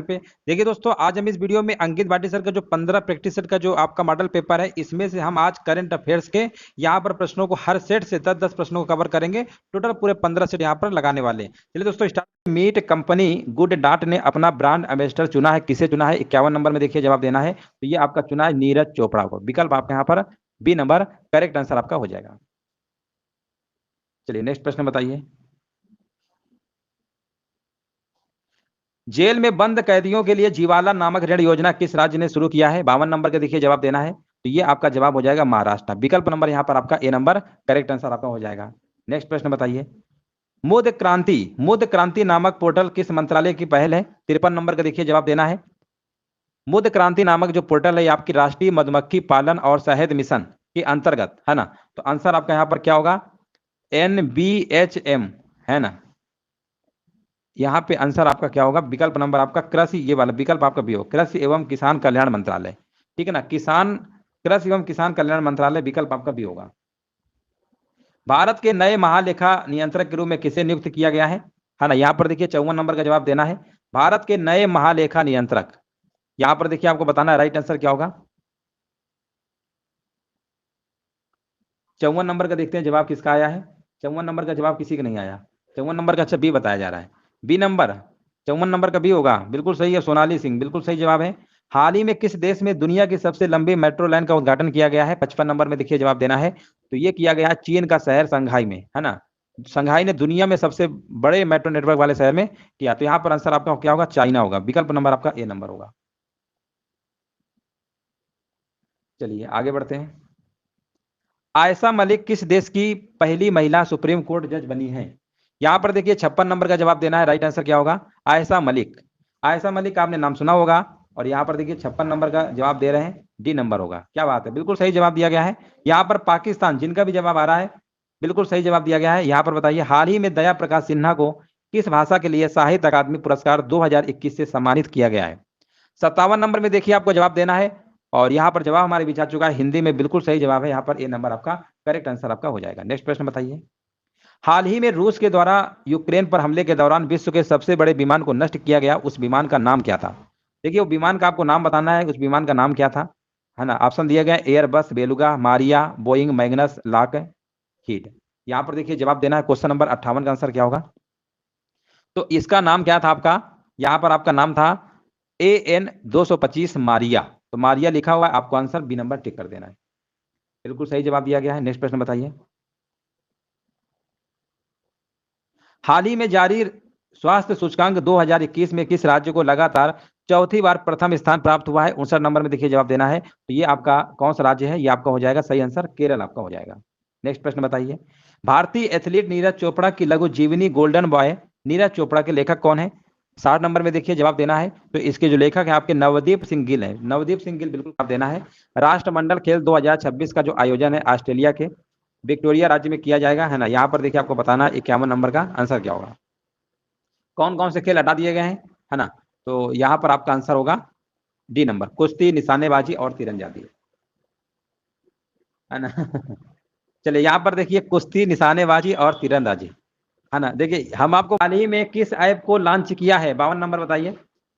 पे देखिए दोस्तों, आज हम इस वीडियो में अंकित भाटी सर का जो 15 प्रैक्टिस सेट का जो आपका मॉडल पेपर है, इसमें से हम आज करंट अफेयर्स के यहाँ पर प्रश्नों को हर सेट से 10-10 प्रश्नों को कवर करेंगे। टोटल पूरे 15 सेट यहाँ पर लगाने वाले हैं। चलिए दोस्तों start. Meat company good dot ने अपना ब्रांड एम्बेसडर चुना है, किसे चुना है? 51 नंबर में देखिए जवाब देना है। तो ये आपका चुना है नीरज चोपड़ा को। विकल्प आपका यहाँ पर बी नंबर करेक्ट आंसर आपका हो जाएगा। चलिए नेक्स्ट प्रश्न बताइए। जेल में बंद कैदियों के लिए जीवाला नामक ऋण योजना किस राज्य ने शुरू किया है? 52 नंबर का देखिए जवाब देना है। तो ये आपका जवाब हो जाएगा महाराष्ट्र। विकल्प नंबर यहाँ पर आपका ए नंबर करेक्ट आंसर आपका हो जाएगा। नेक्स्ट प्रश्न बताइए। मुद क्रांति नामक पोर्टल किस मंत्रालय की पहल है? 53 नंबर का देखिए जवाब देना है। मुद क्रांति नामक जो पोर्टल है आपकी राष्ट्रीय मधुमक्खी पालन और शहद मिशन के अंतर्गत है ना। तो आंसर आपका यहाँ पर क्या होगा? NBHM है ना। यहाँ पे आंसर आपका क्या होगा? विकल्प नंबर आपका कृषि, ये वाला विकल्प आपका भी हो, कृषि एवं किसान कल्याण मंत्रालय। ठीक है ना, कृषि एवं किसान कल्याण मंत्रालय विकल्प आपका भी होगा। भारत के नए महालेखा नियंत्रक के रूप में किसे नियुक्त किया गया है ना? यहाँ पर देखिए 54 नंबर का जवाब देना है। भारत के नए महालेखा नियंत्रक, यहाँ पर देखिए आपको बताना है राइट आंसर क्या होगा। 54 नंबर का देखते हैं जवाब किसका आया है। 54 नंबर का जवाब किसी का नहीं आया। 54 नंबर का अच्छा बी बताया जा रहा है। बी नंबर 54 नंबर का बी होगा, बिल्कुल सही है। सोनाली सिंह बिल्कुल सही जवाब है। हाल ही में किस देश में दुनिया की सबसे लंबी मेट्रो लाइन का उद्घाटन किया गया है? 55 नंबर में देखिए जवाब देना है। तो ये किया गया है चीन का शहर संघाई में, है ना। संघाई ने दुनिया में सबसे बड़े मेट्रो नेटवर्क वाले शहर में किया। तो यहाँ पर आंसर आपका क्या होगा? चाइना होगा। विकल्प नंबर आपका ए नंबर होगा। चलिए आगे बढ़ते हैं। आयशा मलिक किस देश की पहली महिला सुप्रीम कोर्ट जज बनी है? यहां पर देखिए 56 नंबर का जवाब देना है। राइट आंसर क्या होगा? आयशा मलिक। आयशा मलिक आपने नाम सुना होगा। और यहाँ पर देखिए 56 नंबर का जवाब दे रहे हैं, डी नंबर होगा। क्या बात है, बिल्कुल सही जवाब दिया गया है। यहाँ पर पाकिस्तान, जिनका भी जवाब आ रहा है बिल्कुल सही जवाब दिया गया है। यहाँ पर बताइए, हाल ही में दया प्रकाश सिन्हा को किस भाषा के लिए साहित्य अकादमी पुरस्कार 2021 से सम्मानित किया गया है? 57 नंबर में देखिए आपको जवाब देना है। और यहाँ पर जवाब हमारे बीच आ चुका है हिंदी में, बिल्कुल सही जवाब है। यहाँ पर ए नंबर आपका करेक्ट आंसर आपका हो जाएगा। नेक्स्ट प्रश्न बताइए। हाल ही में रूस के द्वारा यूक्रेन पर हमले के दौरान विश्व के सबसे बड़े विमान को नष्ट किया गया, उस विमान का नाम क्या था? देखिए वो विमान का आपको नाम बताना है, उस विमान का नाम क्या था, है ना। ऑप्शन दिया गया Airbus, Beluga, Maria, Boeing, Magnus, Lockheed. यहाँ पर देखिए जवाब देना है। क्वेश्चन नंबर 58 का आंसर क्या होगा? तो इसका नाम क्या था आपका? यहाँ पर आपका नाम था AN-225 मारिया। तो मारिया लिखा हुआ है, आपको आंसर बी नंबर टिक कर देना है। बिल्कुल सही जवाब दिया गया है। नेक्स्ट प्रश्न बताइए। हाल ही में जारी स्वास्थ्य सूचकांक 2021 में किस राज्य को लगातार चौथी बार प्रथम स्थान प्राप्त हुआ है? 59 नंबर में देखिए जवाब देना है। तो ये आपका कौन सा राज्य है? ये आपका हो जाएगा सही आंसर केरल आपका हो जाएगा। नेक्स्ट प्रश्न बताइए। भारतीय एथलीट नीरज चोपड़ा की लघु जीवनी गोल्डन बॉय नीरज चोपड़ा के लेखक कौन है? 60 नंबर में देखिए जवाब देना है। तो इसके जो लेखक है आपके नवदीप सिंह गिल है। नवदीप सिंह गिल बिल्कुल जवाब देना है। राष्ट्रमंडल खेल 2026 का जो आयोजन है ऑस्ट्रेलिया के विक्टोरिया राज्य में किया जाएगा, है ना। यहाँ पर देखिए आपको बताना है 51 नंबर का आंसर क्या होगा। कौन कौन से खेल हटा दिए गए हैं, है ना। तो यहाँ पर आपका आंसर होगा डी नंबर, कुश्ती, निशानेबाजी और तीरंदाजी, है ना। चलिए यहाँ पर देखिए कुश्ती, निशानेबाजी और तीरंदाजी, है ना। देखिए हम आपको हाल ही में किस ऐप को लॉन्च किया है? 52 नंबर बताइए,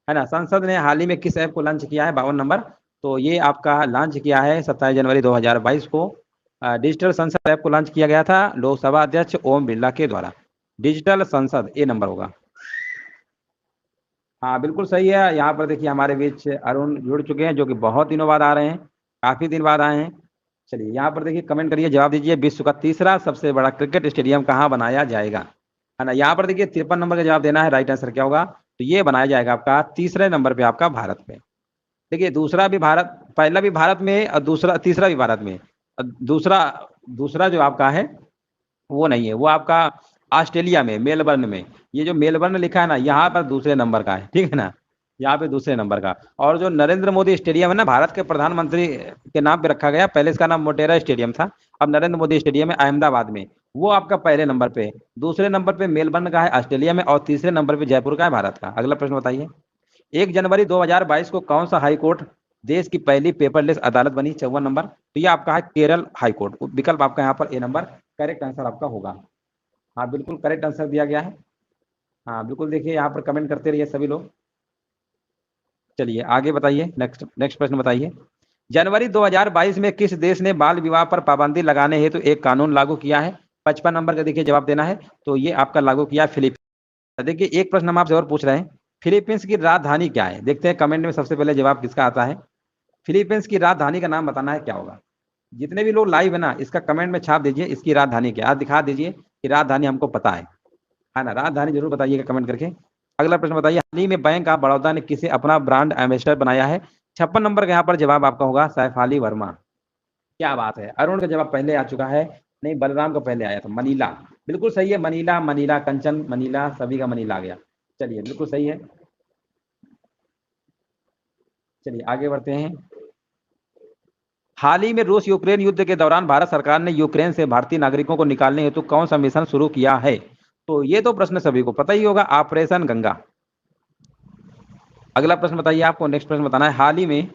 है ना। संसद ने हाल ही में किस ऐप को लॉन्च किया है? 52 नंबर। तो ये आपका लॉन्च किया है 27 जनवरी 2022 को। डिजिटल संसद ऐप को लॉन्च किया गया था लोकसभा अध्यक्ष ओम बिरला के द्वारा। डिजिटल संसद ए नंबर होगा। हाँ बिल्कुल सही है। यहाँ पर देखिए हमारे बीच अरुण जुड़ चुके हैं, जो कि बहुत दिनों बाद आ रहे हैं, काफी दिन बाद आए हैं। चलिए यहाँ पर देखिए कमेंट करिए, जवाब दीजिए। विश्व का तीसरा सबसे बड़ा क्रिकेट स्टेडियम कहाँ बनाया जाएगा, है ना। यहाँ पर देखिए 53 नंबर का जवाब देना है। राइट आंसर क्या होगा? तो ये बनाया जाएगा आपका तीसरे नंबर पे आपका भारत में। देखिए दूसरा भी भारत, पहला भी भारत में और दूसरा तीसरा भी भारत में। दूसरा दूसरा जो आपका है वो नहीं है, वो आपका ऑस्ट्रेलिया में मेलबर्न में। ये जो मेलबर्न लिखा है ना, यहाँ पर दूसरे नंबर का है, ठीक है ना। यहाँ पे दूसरे नंबर का। और जो नरेंद्र मोदी स्टेडियम है ना, भारत के प्रधानमंत्री के नाम पे रखा गया। पहले इसका नाम मोटेरा स्टेडियम था, अब नरेंद्र मोदी स्टेडियम है अहमदाबाद में। वो आपका पहले नंबर पे। दूसरे नंबर पे मेलबर्न का है ऑस्ट्रेलिया में, और तीसरे नंबर पे जयपुर का है भारत का। अगला प्रश्न बताइए। 1 जनवरी 2022 को कौन सा हाई कोर्ट देश की पहली पेपरलेस अदालत बनी? 54 नंबर। तो ये आपका है केरल हाई कोर्ट। विकल्प आपका यहाँ पर ए नंबर करेक्ट आंसर आपका होगा। हाँ बिल्कुल करेक्ट आंसर दिया गया है। हाँ बिल्कुल, देखिए यहाँ पर कमेंट करते रहिए सभी लोग। चलिए आगे बताइए, नेक्स्ट प्रश्न बताइए। जनवरी 2022 में किस देश ने बाल विवाह पर पाबंदी लगाने हेतु एक कानून लागू किया है? 55 नंबर का देखिए जवाब देना है। तो ये आपका लागू किया फिलीपींस। देखिए एक प्रश्न हम आपसे और पूछ रहे हैं, फिलीपींस की राजधानी क्या है? देखते हैं कमेंट में सबसे पहले जवाब किसका आता है। फिलीपींस की राजधानी का नाम बताना है, क्या होगा? जितने भी लोग लाइव है ना, इसका कमेंट में छाप दीजिए, इसकी राजधानी क्या, दिखा दीजिए कि राजधानी हमको पता है ना, राजधानी जरूर बताइएगा कमेंट करके। अगला प्रश्न बताइए, हाल ही में बैंक ऑफ बड़ौदा ने किसे अपना ब्रांड एम्बेसडर बनाया है? 56 नंबर का यहाँ पर जवाब आपका होगा सैफाली वर्मा। क्या बात है, अरुण का जवाब पहले आ चुका है, नहीं बलराम का पहले आया था, मनीला। बिल्कुल सही है, मनीला, मनीला कंचन, मनीला, सभी का मनीला आ गया। चलिए बिल्कुल सही है। चलिए आगे बढ़ते हैं। हाल ही में रूस यूक्रेन युद्ध के दौरान भारत सरकार ने यूक्रेन से भारतीय नागरिकों को निकालने हेतु कौन सा मिशन शुरू किया है? तो ये तो प्रश्न सभी को पता ही होगा, ऑपरेशन गंगा। अगला प्रश्न बताइए, आपको नेक्स्ट प्रश्न बताना है। हाल ही में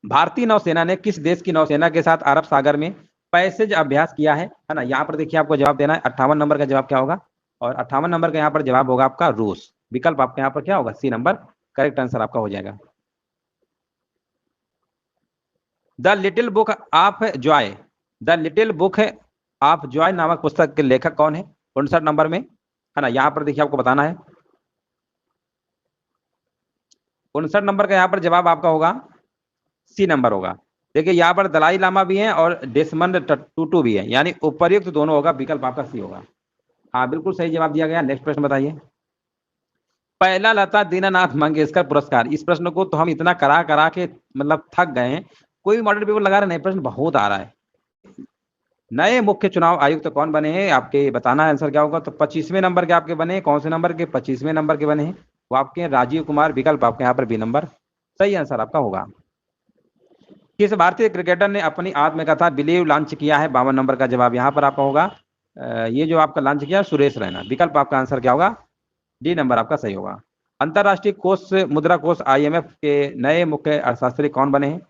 भारतीय नौसेना ने किस देश की नौसेना के साथ अरब सागर में पैसेज अभ्यास किया है ना? यहाँ पर देखिए आपको जवाब देना है, 58 नंबर का जवाब क्या होगा? और 58 नंबर का यहाँ पर जवाब होगा आपका रूस। विकल्प आपका यहाँ पर क्या होगा? सी नंबर करेक्ट आंसर आपका हो जाएगा। The little book of Joy, the little book of Joy नामक पुस्तक के लेखक कौन है? 59 नंबर में, है ना, यहाँ पर देखिए आपको बताना है। 59 नंबर का यहाँ पर जवाब आपका होगा सी नंबर होगा। देखिए यहाँ पर दलाई लामा भी है और डेसमंड टूटू भी है, यानी उपर्युक्त दोनों होगा, विकल्प आपका सी होगा। हाँ बिल्कुल सही जवाब दिया गया। नेक्स्ट प्रश्न बताइए। पहला लता दीनानाथ मंगेशकर पुरस्कार, इस प्रश्न को तो हम इतना करा करा के मतलब थक गए हैं, कोई भी मॉडल पेपर लगा रहे नहीं, प्रश्न बहुत आ रहा है। नए मुख्य चुनाव आयुक्त कौन बने हैं? आपके बताना है आंसर क्या होगा। तो 25वें नंबर के आपके बने, कौन से नंबर के? 25वें नंबर के बने हैं, वो आपके राजीव कुमार, विकल्प आपके यहाँ पर बी नंबर सही आंसर आपका होगा। किस भारतीय क्रिकेटर ने अपनी आत्मकथा बिलीव लॉन्च किया है? 52 नंबर का जवाब यहाँ पर आपका होगा ये जो आपका लॉन्च किया सुरेश रैना, विकल्प आपका आंसर क्या होगा? डी नंबर आपका सही होगा। अंतरराष्ट्रीय कोष मुद्रा कोष IMF के नए मुख्य अर्थशास्त्री कौन बने हैं?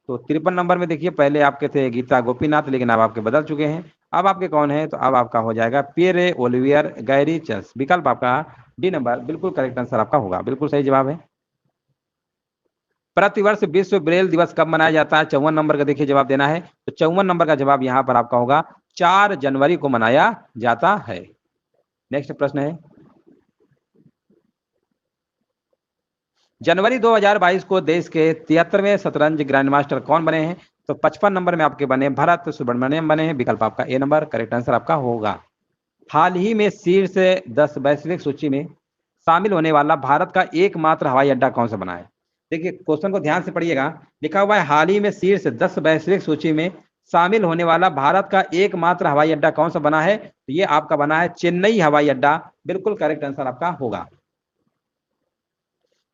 तो 53 नंबर में देखिए, पहले आपके थे गीता गोपीनाथ, लेकिन अब आपके बदल चुके हैं। अब आपके कौन है? तो अब आपका हो जाएगा पियरे ओलिवियर गैरीचस, विकल्प आपका डी नंबर बिल्कुल करेक्ट आंसर आपका होगा, बिल्कुल सही जवाब है। प्रतिवर्ष विश्व ब्रेल दिवस कब मनाया जाता है? 54 नंबर का देखिए जवाब देना है। तो 54 नंबर का जवाब यहाँ पर आपका होगा 4 जनवरी को मनाया जाता है। नेक्स्ट प्रश्न है, जनवरी 2022 को देश के 73वें शतरंज ग्रैंडमास्टर कौन बने हैं? तो 55 नंबर में आपके बने भरत सुब्रमण्यम बने हैं, विकल्प आपका ए नंबर करेक्ट आंसर आपका होगा। हाल ही में शीर्ष 10 वैश्विक सूची में शामिल होने वाला भारत का एकमात्र हवाई अड्डा कौन सा बना है? देखिए क्वेश्चन को ध्यान से पढ़िएगा, लिखा हुआ है हाल ही में शीर्ष 10 वैश्विक सूची में शामिल होने वाला भारत का एकमात्र हवाई अड्डा कौन सा बना है? तो ये आपका बना है चेन्नई हवाई अड्डा, बिल्कुल करेक्ट आंसर आपका होगा।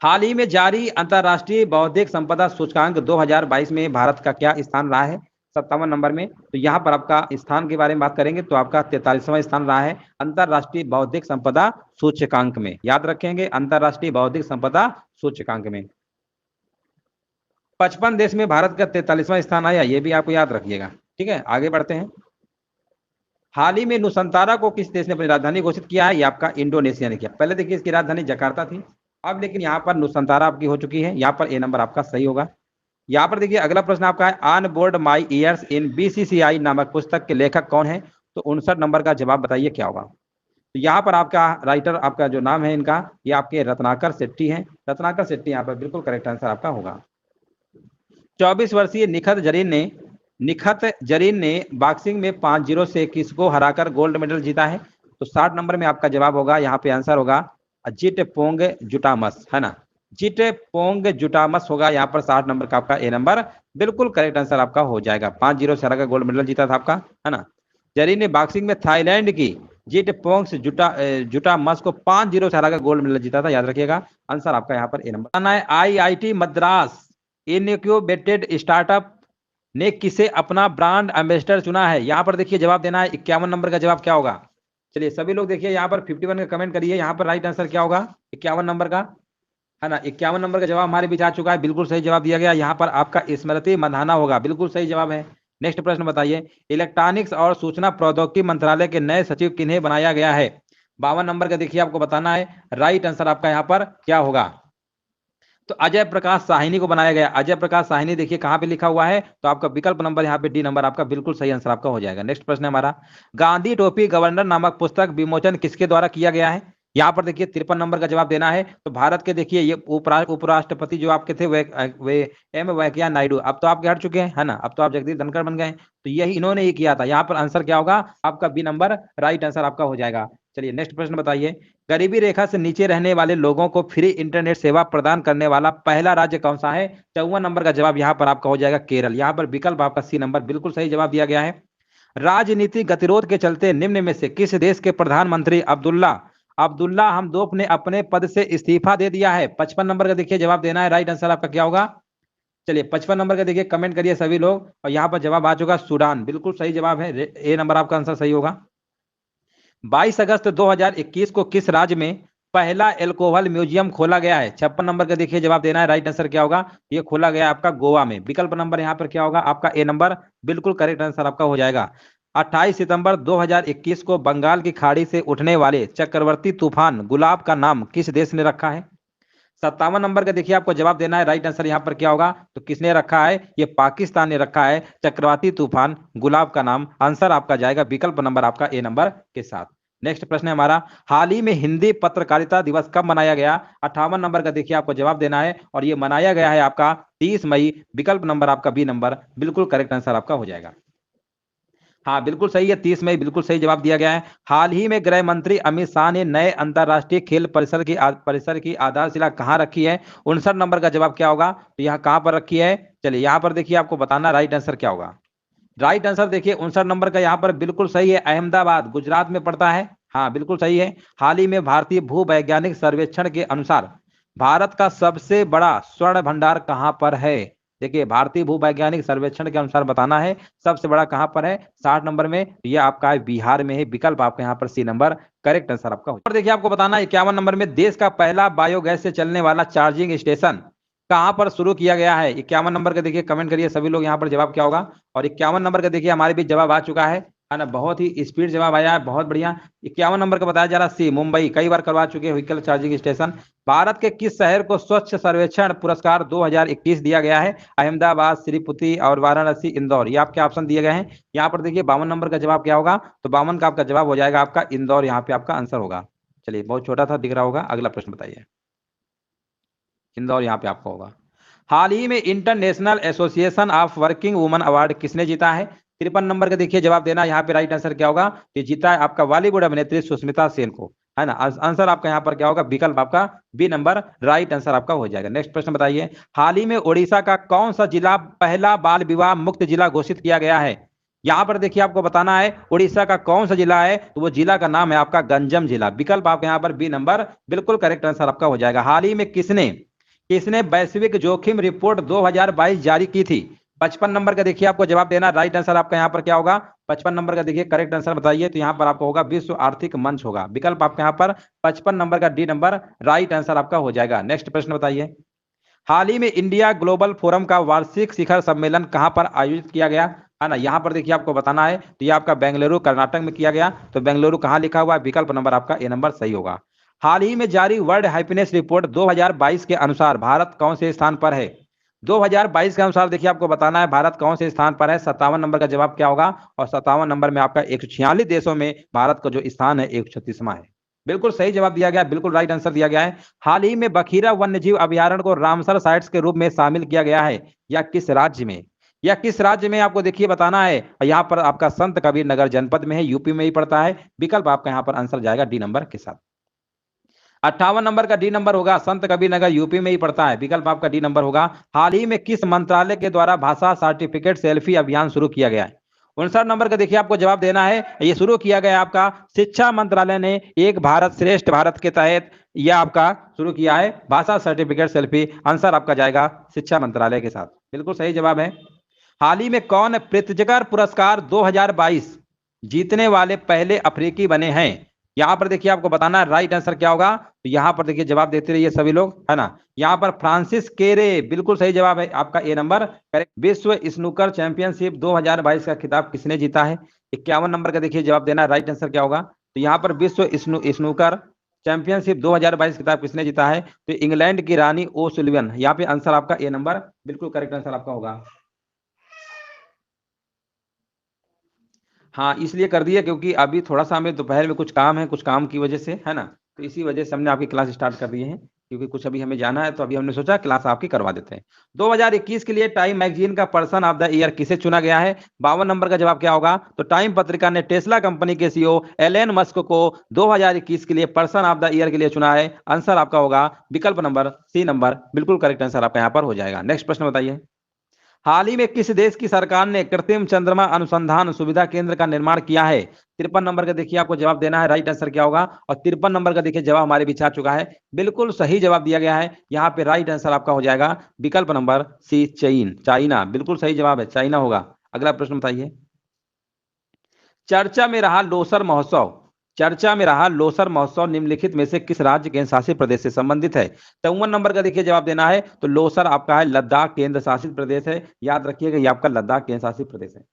हाल ही में जारी अंतरराष्ट्रीय बौद्धिक संपदा सूचकांक 2022 में भारत का क्या स्थान रहा है? 57 नंबर में। तो यहाँ पर आपका स्थान के बारे में बात करेंगे तो आपका 43वां स्थान रहा है अंतरराष्ट्रीय बौद्धिक संपदा सूचकांक में, याद रखेंगे अंतरराष्ट्रीय बौद्धिक संपदा सूचकांक में 55 देश में भारत का 43वां स्थान आया, ये भी आपको याद रखिएगा। ठीक है, आगे बढ़ते हैं। हाल ही में नुसंतारा को किस देश ने अपनी राजधानी घोषित किया है? ये आपका इंडोनेशिया ने किया। पहले देखिए इसकी राजधानी जकार्ता थी, अब लेकिन यहाँ पर नुसंतारा आपकी हो चुकी है, यहाँ पर ए नंबर आपका सही होगा। यहाँ पर देखिए अगला प्रश्न आपका है, on board my years in BCCI नामक पुस्तक के लेखक कौन है? तो 59 नंबर का जवाब बताइए क्या होगा। तो यहाँ पर आपका राइटर आपका जो नाम है इनका, ये आपके रत्नाकर शेट्टी हैं, रत्नाकर शेट्टी यहाँ पर बिल्कुल करेक्ट आंसर आपका होगा। 24 वर्षीय निखत जरीन ने बॉक्सिंग में 5-0 से किसको हराकर गोल्ड मेडल जीता है? तो 60 नंबर में आपका जवाब होगा, यहाँ पे आंसर होगा जिट पोंग जुटामस, है ना, जिट पोंग जुटामस होगा यहाँ पर 60 नंबर का आपका ए नंबर बिल्कुल करेक्ट आंसर आपका हो जाएगा। 5-0 से हराकर गोल्ड मेडल जीता था आपका, है ना। जरीन ने बॉक्सिंग में थाईलैंड की जिट पोंग जुटामस को 5-0 से हराकर गोल्ड मेडल जीता था, याद रखिएगा। आंसर आपका यहाँ पर ए नंबर है। IIT मद्रास इनक्यूबेटेड स्टार्टअप ने किसे अपना ब्रांड एम्बेसडर चुना है? यहाँ पर देखिए जवाब देना है, 51 नंबर का जवाब क्या होगा? चलिए सभी लोग देखिए यहाँ पर 51 का कमेंट करिए, यहाँ पर राइट आंसर क्या होगा? 51 नंबर का, है ना। 51 नंबर का जवाब हमारे बीच आ चुका है, बिल्कुल सही जवाब दिया गया। यहाँ पर आपका स्मृति मंधाना होगा, बिल्कुल सही जवाब है। नेक्स्ट प्रश्न बताइए, इलेक्ट्रॉनिक्स और सूचना प्रौद्योगिकी मंत्रालय के नए सचिव किन्हें बनाया गया है? 52 नंबर का देखिए आपको बताना है, राइट आंसर आपका यहाँ पर क्या होगा? तो अजय प्रकाश साहिनी को बनाया गया। अजय प्रकाश साहिनी देखिए कहां पे लिखा हुआ है, तो आपका विकल्प नंबर यहाँ पे डी नंबर आपका बिल्कुल सही आंसर आपका हो जाएगा। नेक्स्ट प्रश्न है हमारा, गांधी टोपी गवर्नर नामक पुस्तक विमोचन किसके द्वारा किया गया है? यहाँ पर देखिए 53 नंबर का जवाब देना है। तो भारत के देखिए ये उपराष्ट्रपति जो आपके थे वे एम वेंकैया नायडू, अब तो आपके हट चुके हैं, है ना, अब तो आप जगदीप धनखड़ बन गए। तो यही इन्होंने ही किया था। यहाँ पर आंसर क्या होगा आपका बी नंबर राइट आंसर आपका हो जाएगा। चलिए नेक्स्ट प्रश्न बताइए, गरीबी रेखा से नीचे रहने वाले लोगों को फ्री इंटरनेट सेवा प्रदान करने वाला पहला राज्य कौन सा है? 54 नंबर का जवाब यहाँ पर आपका हो जाएगा केरल। यहाँ पर विकल्प आपका सी नंबर बिल्कुल सही जवाब दिया गया है। राजनीतिक गतिरोध के चलते निम्न में से किस देश के प्रधानमंत्री अब्दुल्ला अब्दुल्ला हमदोक ने अपने पद से इस्तीफा दे दिया है? 55 नंबर का देखिए जवाब देना है। राइट आंसर आपका क्या होगा? चलिए 55 नंबर का देखिए कमेंट करिए सभी लोग। और यहाँ पर जवाब आ चुका सूडान, बिल्कुल सही जवाब है, ए नंबर आपका आंसर सही होगा। 22 अगस्त 2021 को किस राज्य में पहला एल्कोहल म्यूजियम खोला गया है? 56 नंबर का देखिए जवाब देना है। राइट आंसर क्या होगा? ये खोला गया आपका गोवा में। विकल्प नंबर यहाँ पर क्या होगा आपका ए नंबर, बिल्कुल करेक्ट आंसर आपका हो जाएगा। 28 सितंबर 2021 को बंगाल की खाड़ी से उठने वाले चक्रवर्ती तूफान गुलाब का नाम किस देश ने रखा है? 57 नंबर का देखिए आपको जवाब देना है। राइट आंसर यहाँ पर क्या होगा? तो किसने रखा है? ये पाकिस्तान ने रखा है चक्रवाती तूफान गुलाब का नाम। आंसर आपका जाएगा विकल्प नंबर आपका ए नंबर के साथ। नेक्स्ट प्रश्न है हमारा, हाल ही में हिंदी पत्रकारिता दिवस कब मनाया गया? 58 नंबर का देखिए आपको जवाब देना है और ये मनाया गया है आपका 30 मई। विकल्प नंबर आपका बी नंबर, बिल्कुल करेक्ट आंसर आपका हो जाएगा। हाँ बिल्कुल सही है, 30 मई बिल्कुल सही जवाब दिया गया है। हाल ही में गृह मंत्री अमित शाह ने नए अंतर्राष्ट्रीय खेल परिसर की आधारशिला कहाँ रखी है? 59 नंबर का जवाब क्या होगा? तो यहाँ कहाँ पर रखी है? चलिए यहाँ पर देखिए आपको बताना राइट आंसर क्या होगा। राइट आंसर देखिए 59 नंबर का यहाँ पर बिल्कुल सही है, अहमदाबाद गुजरात में पड़ता है। हाँ बिल्कुल सही है। हाल ही में भारतीय भूवैज्ञानिक सर्वेक्षण के अनुसार भारत का सबसे बड़ा स्वर्ण भंडार कहाँ पर है? देखिए भारतीय भूवैज्ञानिक सर्वेक्षण के अनुसार बताना है सबसे बड़ा कहां पर है। 60 नंबर में यह आपका है बिहार में है। विकल्प आपका यहाँ पर सी नंबर करेक्ट आंसर आपका हो। और देखिए आपको बताना है 51 नंबर में, देश का पहला बायोगैस से चलने वाला चार्जिंग स्टेशन कहां पर शुरू किया गया है? 51 नंबर का देखिए कमेंट करिए सभी लोग, यहाँ पर जवाब क्या होगा। और 51 नंबर का देखिए हमारे भी जवाब आ चुका है ना, बहुत ही स्पीड जवाब आया है, बहुत बढ़िया। 51 नंबर का बताया जा रहा सी मुंबई, कई बार करवा चुके हैं व्हीकल चार्जिंग स्टेशन। भारत के किस शहर को स्वच्छ सर्वेक्षण पुरस्कार 2021 दिया गया है? अहमदाबाद, श्रीपुती और वाराणसी, इंदौर, ये आपके ऑप्शन दिए गए हैं। यहाँ पर देखिए 52 नंबर का जवाब क्या होगा? तो 52 का आपका जवाब हो जाएगा आपका इंदौर, यहाँ पे आपका आंसर होगा। चलिए बहुत छोटा था दिख रहा होगा। अगला प्रश्न बताइए, इंदौर यहाँ पे आपका होगा। हाल ही में international association of working woman award किसने जीता है? 53 नंबर का देखिए जवाब देना। यहाँ पे राइट आंसर क्या होगा? ये जीता है आपका बॉलीवुड अभिनेत्री सुष्मिता सेन को, है ना। आंसर आपका यहाँ पर क्या होगा? विकल्प आपका बी नंबर राइट आंसर आपका हो जाएगा। नेक्स्ट प्रश्न बताइए, हाल ही में ओडिशा का कौन सा जिला पहला बाल विवाह मुक्त जिला घोषित किया गया है? यहाँ पर देखिए आपको बताना है उड़ीसा का कौन सा जिला है, तो वो जिला का नाम है आपका गंजम जिला। विकल्प आपका यहाँ पर बी नंबर, बिल्कुल करेक्ट आंसर आपका हो जाएगा। हाल ही में किसने किसने वैश्विक जोखिम रिपोर्ट 2022 जारी की थी? 55 नंबर का देखिए आपको जवाब देना। राइट आंसर आपका यहाँ पर क्या होगा? 55 नंबर का देखिए करेक्ट आंसर बताइए, तो यहाँ पर आपको होगा विश्व आर्थिक मंच होगा। विकल्प आपके यहाँ पर 55 नंबर का डी नंबर राइट आंसर आपका हो जाएगा। नेक्स्ट प्रश्न बताइए, हाल ही में इंडिया ग्लोबल फोरम का वार्षिक शिखर सम्मेलन कहां पर आयोजित किया गया, है ना। यहाँ पर देखिए आपको बताना है, तो ये आपका बेंगलुरु कर्नाटक में किया गया। तो बेंगलुरु कहाँ लिखा हुआ है? विकल्प नंबर आपका ए नंबर सही होगा। हाल ही में जारी वर्ल्ड हैप्पीनेस रिपोर्ट 2022 के अनुसार भारत कौन से स्थान पर है? 2022 के अनुसार देखिए आपको बताना है भारत कौन से स्थान पर है। 57 नंबर का जवाब क्या होगा? और 57 नंबर में आपका 146 देशों में भारत का जो स्थान है 136वां है। बिल्कुल सही जवाब दिया गया, बिल्कुल राइट आंसर दिया गया है। हाल ही में बखीरा वन्यजीव अभयारण्य को रामसर साइट्स के रूप में शामिल किया गया है, या किस राज्य में? या किस राज्य में आपको देखिए बताना है। यहाँ पर आपका संत कबीर नगर जनपद में है, यूपी में ही पड़ता है। विकल्प आपका यहाँ पर आंसर जाएगा डी नंबर के साथ। 58 नंबर का डी नंबर होगा, संत कबीर नगर यूपी में ही पड़ता है। विकल्प आपका डी नंबर होगा। हाल ही में किस मंत्रालय के द्वारा भाषा सर्टिफिकेट सेल्फी अभियान शुरू किया गया है? 59 नंबर का देखिए आपको जवाब देना है। ये शुरू किया गया आपका शिक्षा मंत्रालय ने एक भारत श्रेष्ठ भारत के तहत यह आपका शुरू किया है भाषा सर्टिफिकेट सेल्फी। आंसर आपका जाएगा शिक्षा मंत्रालय के साथ, बिल्कुल सही जवाब है। हाल ही में कौन प्रित्जकर पुरस्कार 2022 जीतने वाले पहले अफ्रीकी बने हैं? यहां पर देखिए आपको बताना है राइट आंसर क्या होगा। तो यहां पर देखिए जवाब देते रहिए सभी लोग, है ना। यहां पर फ्रांसिस केरे, बिल्कुल सही जवाब है आपका ए नंबर करेक्ट। विश्व स्नूकर चैंपियनशिप 2022 का खिताब किसने जीता है? 51 नंबर का देखिए जवाब देना। राइट आंसर क्या होगा? तो यहाँ पर विश्व स्नूकर चैंपियनशिप 2022 खिताब किसने जीता है? तो इंग्लैंड की रानी ओ सुलिवन। यहाँ पे आंसर आपका ए नंबर बिल्कुल करेक्ट आंसर आपका होगा। हाँ, इसलिए कर दिया क्योंकि अभी थोड़ा-सा हमें दोपहर में कुछ काम है, कुछ काम की वजह से, है ना? तो इसी वजह से हमने आपकी क्लास स्टार्ट कर दिए हैं, क्योंकि कुछ अभी हमें जाना है, तो अभी हमने सोचा क्लास आपकी करवा देते हैं। 2021 के लिए टाइम मैगज़ीन का पर्सन ऑफ द ईयर किसे चुना गया है? 52 नंबर का जवाब क्या होगा? तो टाइम पत्रिका ने टेस्ला कंपनी के सीईओ एलन मस्क को 2021 के लिए पर्सन ऑफ द ईयर के लिए चुना है। आंसर आपका होगा विकल्प नंबर सी नंबर, बिल्कुल करेक्ट आंसर आपका यहाँ पर हो जाएगा। नेक्स्ट प्रश्न बताइए। हाल ही में किस देश की सरकार ने कृत्रिम चंद्रमा अनुसंधान सुविधा केंद्र का निर्माण किया है? 53 नंबर का देखिए आपको जवाब देना है, राइट आंसर क्या होगा? और 53 नंबर का देखिए जवाब हमारे बीच आ चुका है, बिल्कुल सही जवाब दिया गया है। यहाँ पे राइट आंसर आपका हो जाएगा विकल्प नंबर सी चाइना, बिल्कुल सही जवाब है, चाइना होगा। अगला प्रश्न बताइए। चर्चा में रहा लोसर महोत्सव, चर्चा में रहा लोसर महोत्सव निम्नलिखित में से किस राज्य केंद्र शासित प्रदेश से संबंधित है? 53 नंबर का देखिए जवाब देना है, तो लोसर आपका है लद्दाख केंद्र शासित प्रदेश है। याद रखिएगा ये आपका लद्दाख केंद्र शासित प्रदेश है।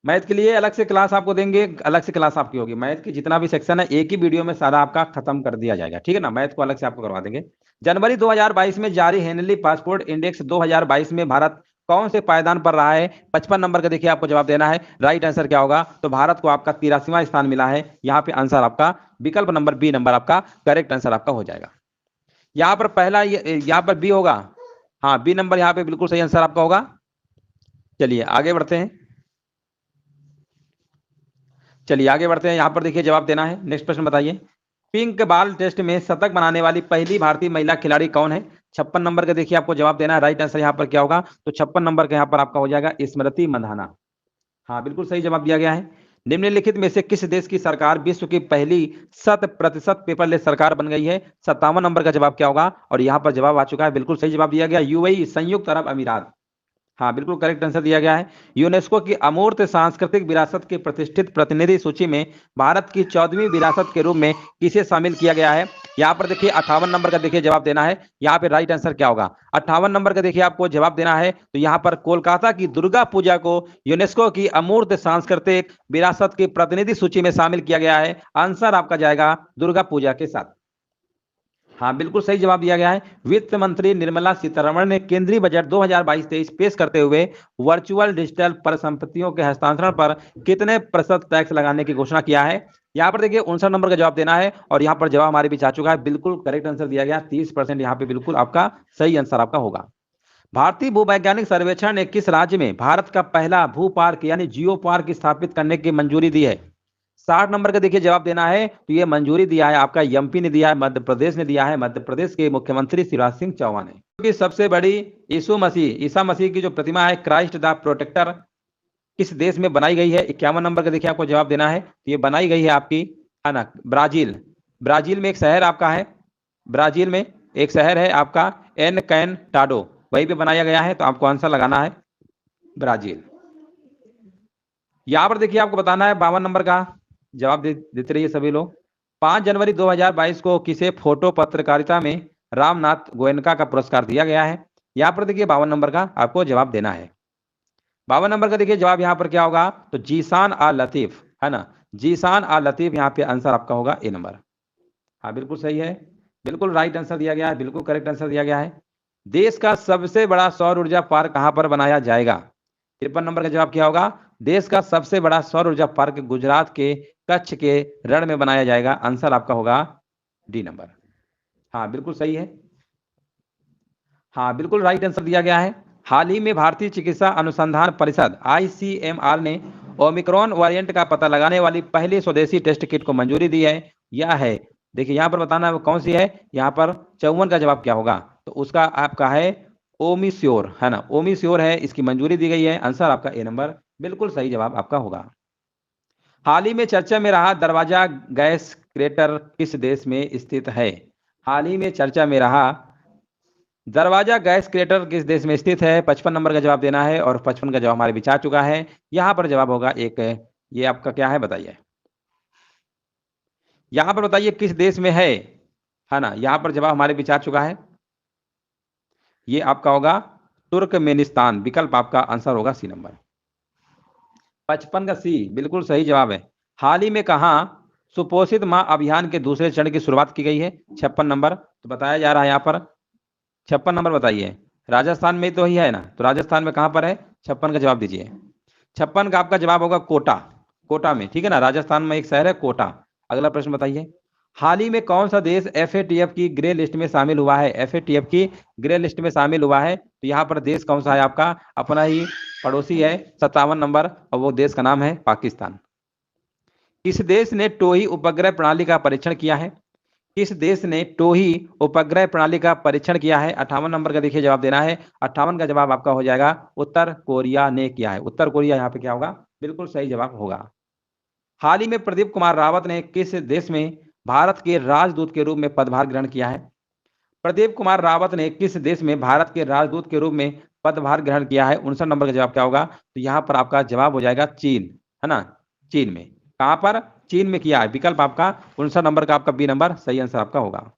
मैथ के लिए अलग से क्लास आपको देंगे, अलग से क्लास आपकी होगी। मैथ की जितना भी सेक्शन है एक ही वीडियो में सारा आपका खत्म कर दिया जाएगा, ठीक है ना? मैथ को अलग से आपको करवा देंगे। जनवरी 2022 में जारी हेनली पासपोर्ट इंडेक्स 2022 में भारत कौन से पायदान पर रहा है? 55 नंबर का देखिए आपको जवाब देना है, राइट आंसर क्या होगा? तो भारत को आपका 83वां स्थान मिला है। यहाँ पे आंसर आपका विकल्प नंबर बी नंबर आपका करेक्ट आंसर आपका हो जाएगा। यहाँ पर पहला यहाँ पर बी होगा, हाँ बी नंबर यहाँ पे बिल्कुल सही आंसर आपका होगा। चलिए आगे बढ़ते हैं, चलिए आगे बढ़ते हैं। यहाँ पर देखिए जवाब देना है। नेक्स्ट प्रश्न बताइए। पिंक बॉल टेस्ट में शतक बनाने वाली पहली भारतीय महिला खिलाड़ी कौन है? 56 नंबर का देखिए आपको जवाब देना है, राइट आंसर यहाँ पर क्या होगा? तो 56 नंबर का यहाँ पर आपका हो जाएगा स्मृति मंधाना। हाँ बिल्कुल सही जवाब दिया गया है। निम्नलिखित में से किस देश की सरकार विश्व की पहली 100% पेपरलेस सरकार बन गई है? 57 नंबर का जवाब क्या होगा? और यहाँ पर जवाब आ चुका है, बिल्कुल सही जवाब दिया गया, यूएई संयुक्त अरब अमीरात। हाँ बिल्कुल करेक्ट आंसर दिया गया है। यूनेस्को की अमूर्त सांस्कृतिक विरासत की प्रतिष्ठित प्रतिनिधि सूची में भारत की 14वीं विरासत के रूप में किसे शामिल किया गया है? यहाँ पर देखिए 58 नंबर का देखिए जवाब देना है। यहाँ पे राइट आंसर क्या होगा? 58 नंबर का देखिए आपको जवाब देना है, तो यहाँ पर कोलकाता की दुर्गा पूजा को यूनेस्को की अमूर्त सांस्कृतिक विरासत की प्रतिनिधि सूची में शामिल किया गया है। आंसर आपका जाएगा दुर्गा पूजा के साथ। हाँ बिल्कुल सही जवाब दिया गया है। वित्त मंत्री निर्मला सीतारमण ने केंद्रीय बजट 2022-23 पेश करते हुए वर्चुअल डिजिटल परिसंपत्तियों के हस्तांतरण पर कितने प्रतिशत टैक्स लगाने की घोषणा किया है? यहाँ पर देखिए 59 नंबर का जवाब देना है, और यहाँ पर जवाब हमारे बीच आ चुका है, बिल्कुल करेक्ट आंसर दिया गया 30%। यहाँ पे बिल्कुल आपका सही आंसर आपका होगा। भारतीय भूवैज्ञानिक सर्वेक्षण ने किस राज्य में भारत का पहला भू पार्क यानी जियो पार्क स्थापित करने की मंजूरी दी है? 60 नंबर का देखिए जवाब देना है, तो ये मंजूरी दिया है आपका एमपी ने दिया है, मध्य प्रदेश ने दिया है। मध्य प्रदेश के मुख्यमंत्री शिवराज सिंह चौहान है। क्योंकि सबसे बड़ी ईसा मसीह की जो प्रतिमा है क्राइस्ट द प्रोटेक्टर किस देश में बनाई गई है? 51 नंबर का देखिए आपको जवाब देना है, तो ये बनाई गई है आपकी, है ना, ब्राजील। ब्राजील में एक शहर आपका है, ब्राजील में एक शहर है आपका एन कैन टाडो, वहीं पे बनाया गया है। तो आपको आंसर लगाना है ब्राजील। यहां पर देखिए आपको बताना है 52 नंबर का जवाब देते रहिए सभी लोग। 5 जनवरी 2022 को किसे फोटो पत्रकारिता में रामनाथ गोयनका का पुरस्कार दिया गया है? यहाँ पर देखिए 52 नंबर का आपको जवाब देना है। 52 नंबर का देखिए जवाब यहाँ पर क्या होगा? तो जीशान आ लतीफ, है ना, जीशान आ लतीफ। यहाँ पे आंसर आपका होगा ए नंबर। हाँ बिल्कुल सही है, बिल्कुल राइट आंसर दिया गया है, बिल्कुल करेक्ट आंसर दिया गया है। देश का सबसे बड़ा सौर ऊर्जा पार्क कहां पर बनाया जाएगा? 53 नंबर का जवाब क्या होगा? देश का सबसे बड़ा सौर ऊर्जा पार्क गुजरात के कच्छ के रण में बनाया जाएगा। आंसर आपका होगा डी नंबर। हाँ बिल्कुल सही है, हाँ बिल्कुल राइट आंसर दिया गया है। हाल ही में भारतीय चिकित्सा अनुसंधान परिषद आईसीएमआर ने ओमिक्रॉन वेरिएंट का पता लगाने वाली पहली स्वदेशी टेस्ट किट को मंजूरी दी है। यह है, देखिए यहाँ पर बताना है वो कौन सी है। यहाँ पर 54 का जवाब क्या होगा? तो उसका आपका है ओमिश्योर, है ना, ओमिश्योर है, इसकी मंजूरी दी गई है। आंसर आपका ए नंबर बिल्कुल सही जवाब आपका होगा। हाल ही में चर्चा में रहा दरवाजा गैस क्रेटर किस देश में स्थित है? हाल ही में चर्चा में रहा दरवाजा गैस क्रेटर किस देश में स्थित है? 55 नंबर का जवाब देना है, और 55 का जवाब हमारे बीच आ चुका है। यहाँ पर जवाब होगा एक, ये आपका क्या है बताइए? यहाँ पर बताइए किस देश में है ना? यहाँ पर जवाब हमारे बीच आ चुका है, ये आपका होगा तुर्कमेनिस्तान। विकल्प आपका आंसर होगा सी नंबर। 55 का सी बिल्कुल सही जवाब है। हाल ही में कहाँ सुपोषित माँ अभियान के दूसरे चरण की शुरुआत की गई है? 56 नंबर तो बताया जा रहा है यहाँ पर। 56 नंबर बताइए। राजस्थान में तो ही है ना, तो राजस्थान में कहाँ पर है? 56 का जवाब दीजिए। 56 का आपका जवाब होगा कोटा। कोटा में, ठीक है ना, राजस्थान में एक शहर है कोटा। अगला प्रश्न बताइए। हाल ही में कौन सा देश एफएटीएफ की ग्रे लिस्ट में शामिल हुआ है? एफएटीएफ की ग्रे लिस्ट में शामिल हुआ है, तो यहाँ पर देश कौन सा है आपका? अपना ही पड़ोसी है, 57 नंबर, और वो देश का नाम है पाकिस्तान। किस देश ने टोही उपग्रह प्रणाली का परीक्षण किया है? किस देश ने टोही उपग्रह प्रणाली का परीक्षण किया है? 58 नंबर का देखिए जवाब देना है। 58 का जवाब आपका हो जाएगा उत्तर कोरिया ने किया है। उत्तर कोरिया यहाँ पे क्या होगा? बिल्कुल सही जवाब होगा। हाल ही में प्रदीप कुमार रावत ने किस देश में भारत के राजदूत के रूप में पदभार ग्रहण किया है? प्रदीप कुमार रावत ने किस देश में भारत के राजदूत के रूप में पदभार ग्रहण किया है? 59 नंबर का जवाब क्या होगा? तो यहाँ पर आपका जवाब हो जाएगा चीन, है ना, चीन में। कहां पर? चीन में किया है। विकल्प आपका 59 नंबर का आपका बी नंबर सही आंसर आपका होगा।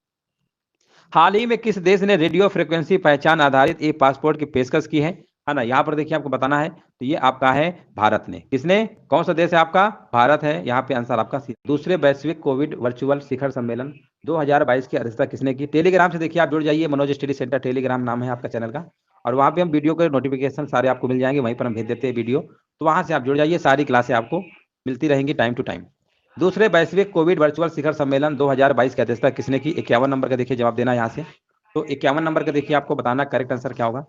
हाल ही में किस देश ने रेडियो फ्रिक्वेंसी पहचान आधारित ई पासपोर्ट की पेशकश की है ना? यहाँ पर देखिए आपको बताना है, तो ये आपका है भारत ने। किसने? कौन सा देश है आपका? भारत है। यहाँ पे आंसर आपका सी। दूसरे वैश्विक कोविड वर्चुअल शिखर सम्मेलन 2022 की अध्यक्षता किसने की? टेलीग्राम से देखिए आप जुड़ जाइए, मनोज स्टडी सेंटर टेलीग्राम नाम है आपका चैनल का, और वहाँ पे हम वीडियो के नोटिफिकेशन सारे आपको मिल जाएंगे, वहीं पर हम भेज देते हैं वीडियो, तो वहाँ से आप जुड़ जाइए, सारी क्लासें आपको मिलती रहेंगी टाइम टू टाइम। दूसरे वैश्विक कोविड वर्चुअल शिखर सम्मेलन 2022 की अध्यक्षता किसने की? 51 नंबर का देखिए जवाब देना यहाँ से। तो 51 नंबर का देखिए आपको बताना करेक्ट आंसर क्या होगा।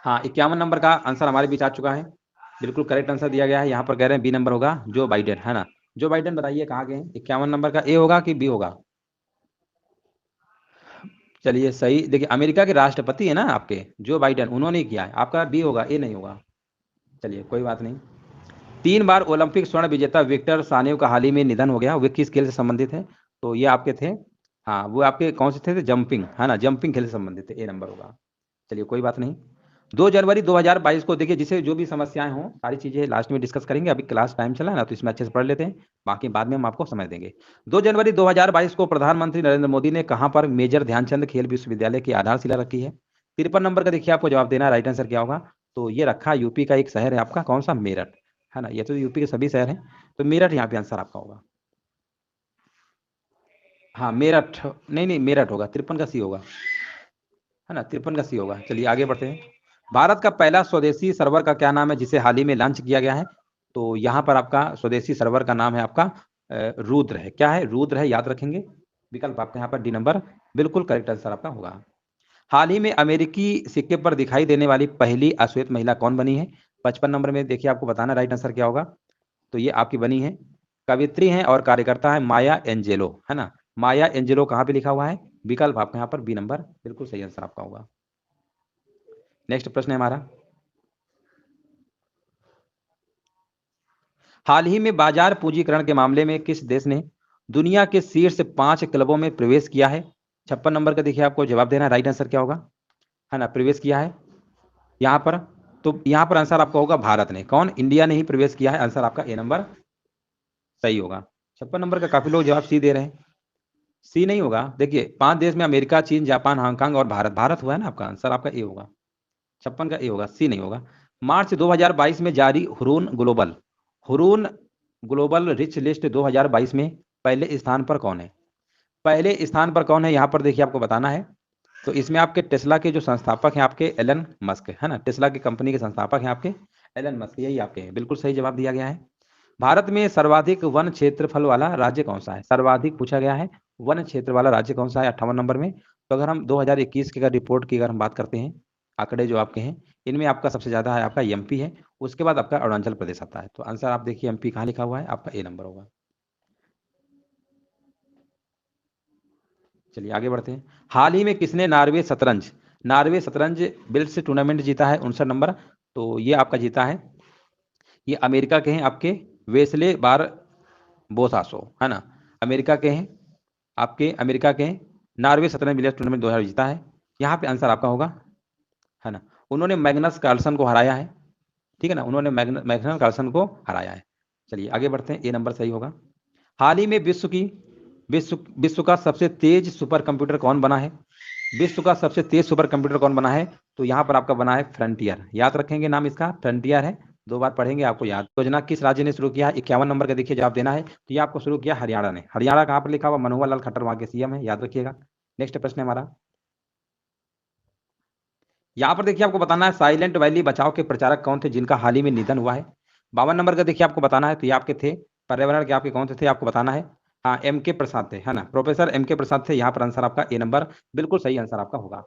हाँ, 51 नंबर का आंसर हमारे बीच आ चुका है, बिल्कुल करेक्ट आंसर दिया गया है। यहाँ पर कह रहे हैं बी नंबर होगा, जो बाइडेन, है ना। जो बाइडेन बताइए कहाँ गए हैं? 51 नंबर का ए होगा कि बी होगा? चलिए सही, देखिए अमेरिका के राष्ट्रपति है ना आपके जो बाइडेन, उन्होंने किया है। आपका बी होगा, ए नहीं होगा। चलिए कोई बात नहीं। 3 बार ओलंपिक स्वर्ण विजेता विक्टर सानेव का हाल ही में निधन हो गया। वे किस खेल से संबंधित है? तो ये आपके थे, हाँ, वो आपके कौन से थे? जंपिंग, है ना, जंपिंग खेल से संबंधित थे, ए नंबर होगा। चलिए कोई बात नहीं। 2 जनवरी 2022 को देखिए, जिसे जो भी समस्याएं हों सारी चीजें लास्ट में डिस्कस करेंगे। अभी क्लास टाइम चला है ना, तो इसमें अच्छे से पढ़ लेते हैं, बाकी बाद में हम आपको समझ देंगे। 2 जनवरी 2022 को प्रधानमंत्री नरेंद्र मोदी ने कहां पर मेजर ध्यानचंद खेल विश्वविद्यालय की आधारशिला रखी है? 53 नंबर का देखिए आपको जवाब देना है, राइट आंसर क्या होगा? तो ये रखा यूपी का एक शहर है आपका, कौन सा? मेरठ, है ना। ये तो यूपी के सभी शहर हैं, तो मेरठ यहाँ पे आंसर आपका होगा। हाँ मेरठ, नहीं नहीं मेरठ होगा, 53 का सी होगा, है ना, 53 का सी होगा। चलिए आगे बढ़ते हैं। भारत का पहला स्वदेशी सर्वर का क्या नाम है, जिसे हाल ही में लॉन्च किया गया है? तो यहाँ पर आपका स्वदेशी सर्वर का नाम है आपका रुद्र है। क्या है? रुद्र है, याद रखेंगे। विकल्प आपका यहाँ पर डी नंबर बिल्कुल करेक्ट आंसर आपका होगा। हाल ही में अमेरिकी सिक्के पर दिखाई देने वाली पहली अश्वेत महिला कौन बनी है? 55 नंबर में देखिए आपको बताना राइट आंसर क्या होगा। तो ये आपकी बनी है, कवित्री हैं और कार्यकर्ता है माया एंजेलो, है ना। माया एंजेलो कहाँ पे लिखा हुआ है? विकल्प आपका यहाँ पर बी नंबर बिल्कुल सही आंसर आपका होगा। नेक्स्ट प्रश्न है हमारा। हाल ही में बाजार पूंजीकरण के मामले में किस देश ने दुनिया के शीर्ष 5 क्लबों में प्रवेश किया है? 56 नंबर का देखिए आपको जवाब देना है, राइट आंसर क्या होगा, है ना, प्रवेश किया है यहाँ पर। तो यहाँ पर आंसर आपका होगा भारत ने। कौन? इंडिया ने ही प्रवेश किया है, आंसर आपका ए नंबर सही होगा। 56 नंबर का काफी लोग जवाब सी दे रहे हैं, सी नहीं होगा। देखिए 5 देश में अमेरिका, चीन, जापान, हांगकांग और भारत, भारत हुआ है ना आपका, आंसर आपका ए होगा। 56 का ए होगा, सी नहीं होगा। मार्च 2022 में जारी हुरून ग्लोबल रिच लिस्ट 2022 में पहले स्थान पर कौन है? पहले स्थान पर कौन है यहाँ पर देखिए आपको बताना है। तो इसमें आपके टेस्ला के जो संस्थापक हैं आपके एलन मस्क, है ना, टेस्ला की कंपनी के संस्थापक हैं आपके एलन मस्क, यही आपके हैं। बिल्कुल सही जवाब दिया गया है। भारत में सर्वाधिक वन क्षेत्रफल वाला राज्य कौन सा है? सर्वाधिक पूछा गया है, वन क्षेत्र वाला राज्य कौन सा है? 58 नंबर में। तो अगर हम 2021 की अगर रिपोर्ट की अगर हम बात करते हैं, आंकड़े जो आपके हैं, इनमें आपका सबसे ज्यादा है आपका एमपी है, उसके बाद आपका अरुणाचल प्रदेश आता है। तो आंसर आप देखिए एमपी कहाँ लिखा हुआ है, आपका ए नंबर होगा। चलिए आगे बढ़ते हैं। हाल ही में किसने नार्वे शतरंज बिल्ड्स टूर्नामेंट जीता है? 59 नंबर। तो ये आपका जीता है, ये अमेरिका के हैं आपके वेस्ले बार बोसासो, है ना, अमेरिका के हैं आपके, अमेरिका के हैं। नॉर्वे शतरंज बिलियर्ड्स टूर्नामेंट 2000 जीता है। यहाँ पे आंसर आपका होगा, है ना। उन्होंने मैग्नस कार्लसन को हराया है, ठीक है ना, उन्होंने मैग्नस कार्लसन को हराया है। चलिए आगे बढ़ते हैं, ए नंबर सही होगा। हाल ही में विश्व का सबसे तेज सुपर कंप्यूटर कौन बना है? विश्व का सबसे तेज सुपर कंप्यूटर कौन बना है? तो यहाँ पर आपका बना है फ्रंटियर, याद रखेंगे नाम इसका, फ्रंटियर है। 2 बार पढ़ेंगे आपको याद। योजना किस राज्य ने शुरू किया है? 51 नंबर का देखिए जवाब देना है। तो ये आपको शुरू किया हरियाणा ने। हरियाणा कहाँ पर लिखा हुआ? मनोहर लाल खट्टर वहां के सीएम है, याद रखिएगा। नेक्स्ट प्रश्न है हमारा, यहाँ पर देखिए आपको बताना है साइलेंट वैली बचाओ के प्रचारक कौन थे जिनका हाल ही में निधन हुआ है। 52 नंबर का देखिए आपको बताना है। तो ये आपके थे पर्यावरण के, आपके कौन से थे आपको बताना है। हाँ, एम के प्रसाद थे, है ना, प्रोफेसर एम के प्रसाद थे। यहाँ पर आंसर आपका ए नंबर बिल्कुल सही आंसर आपका होगा।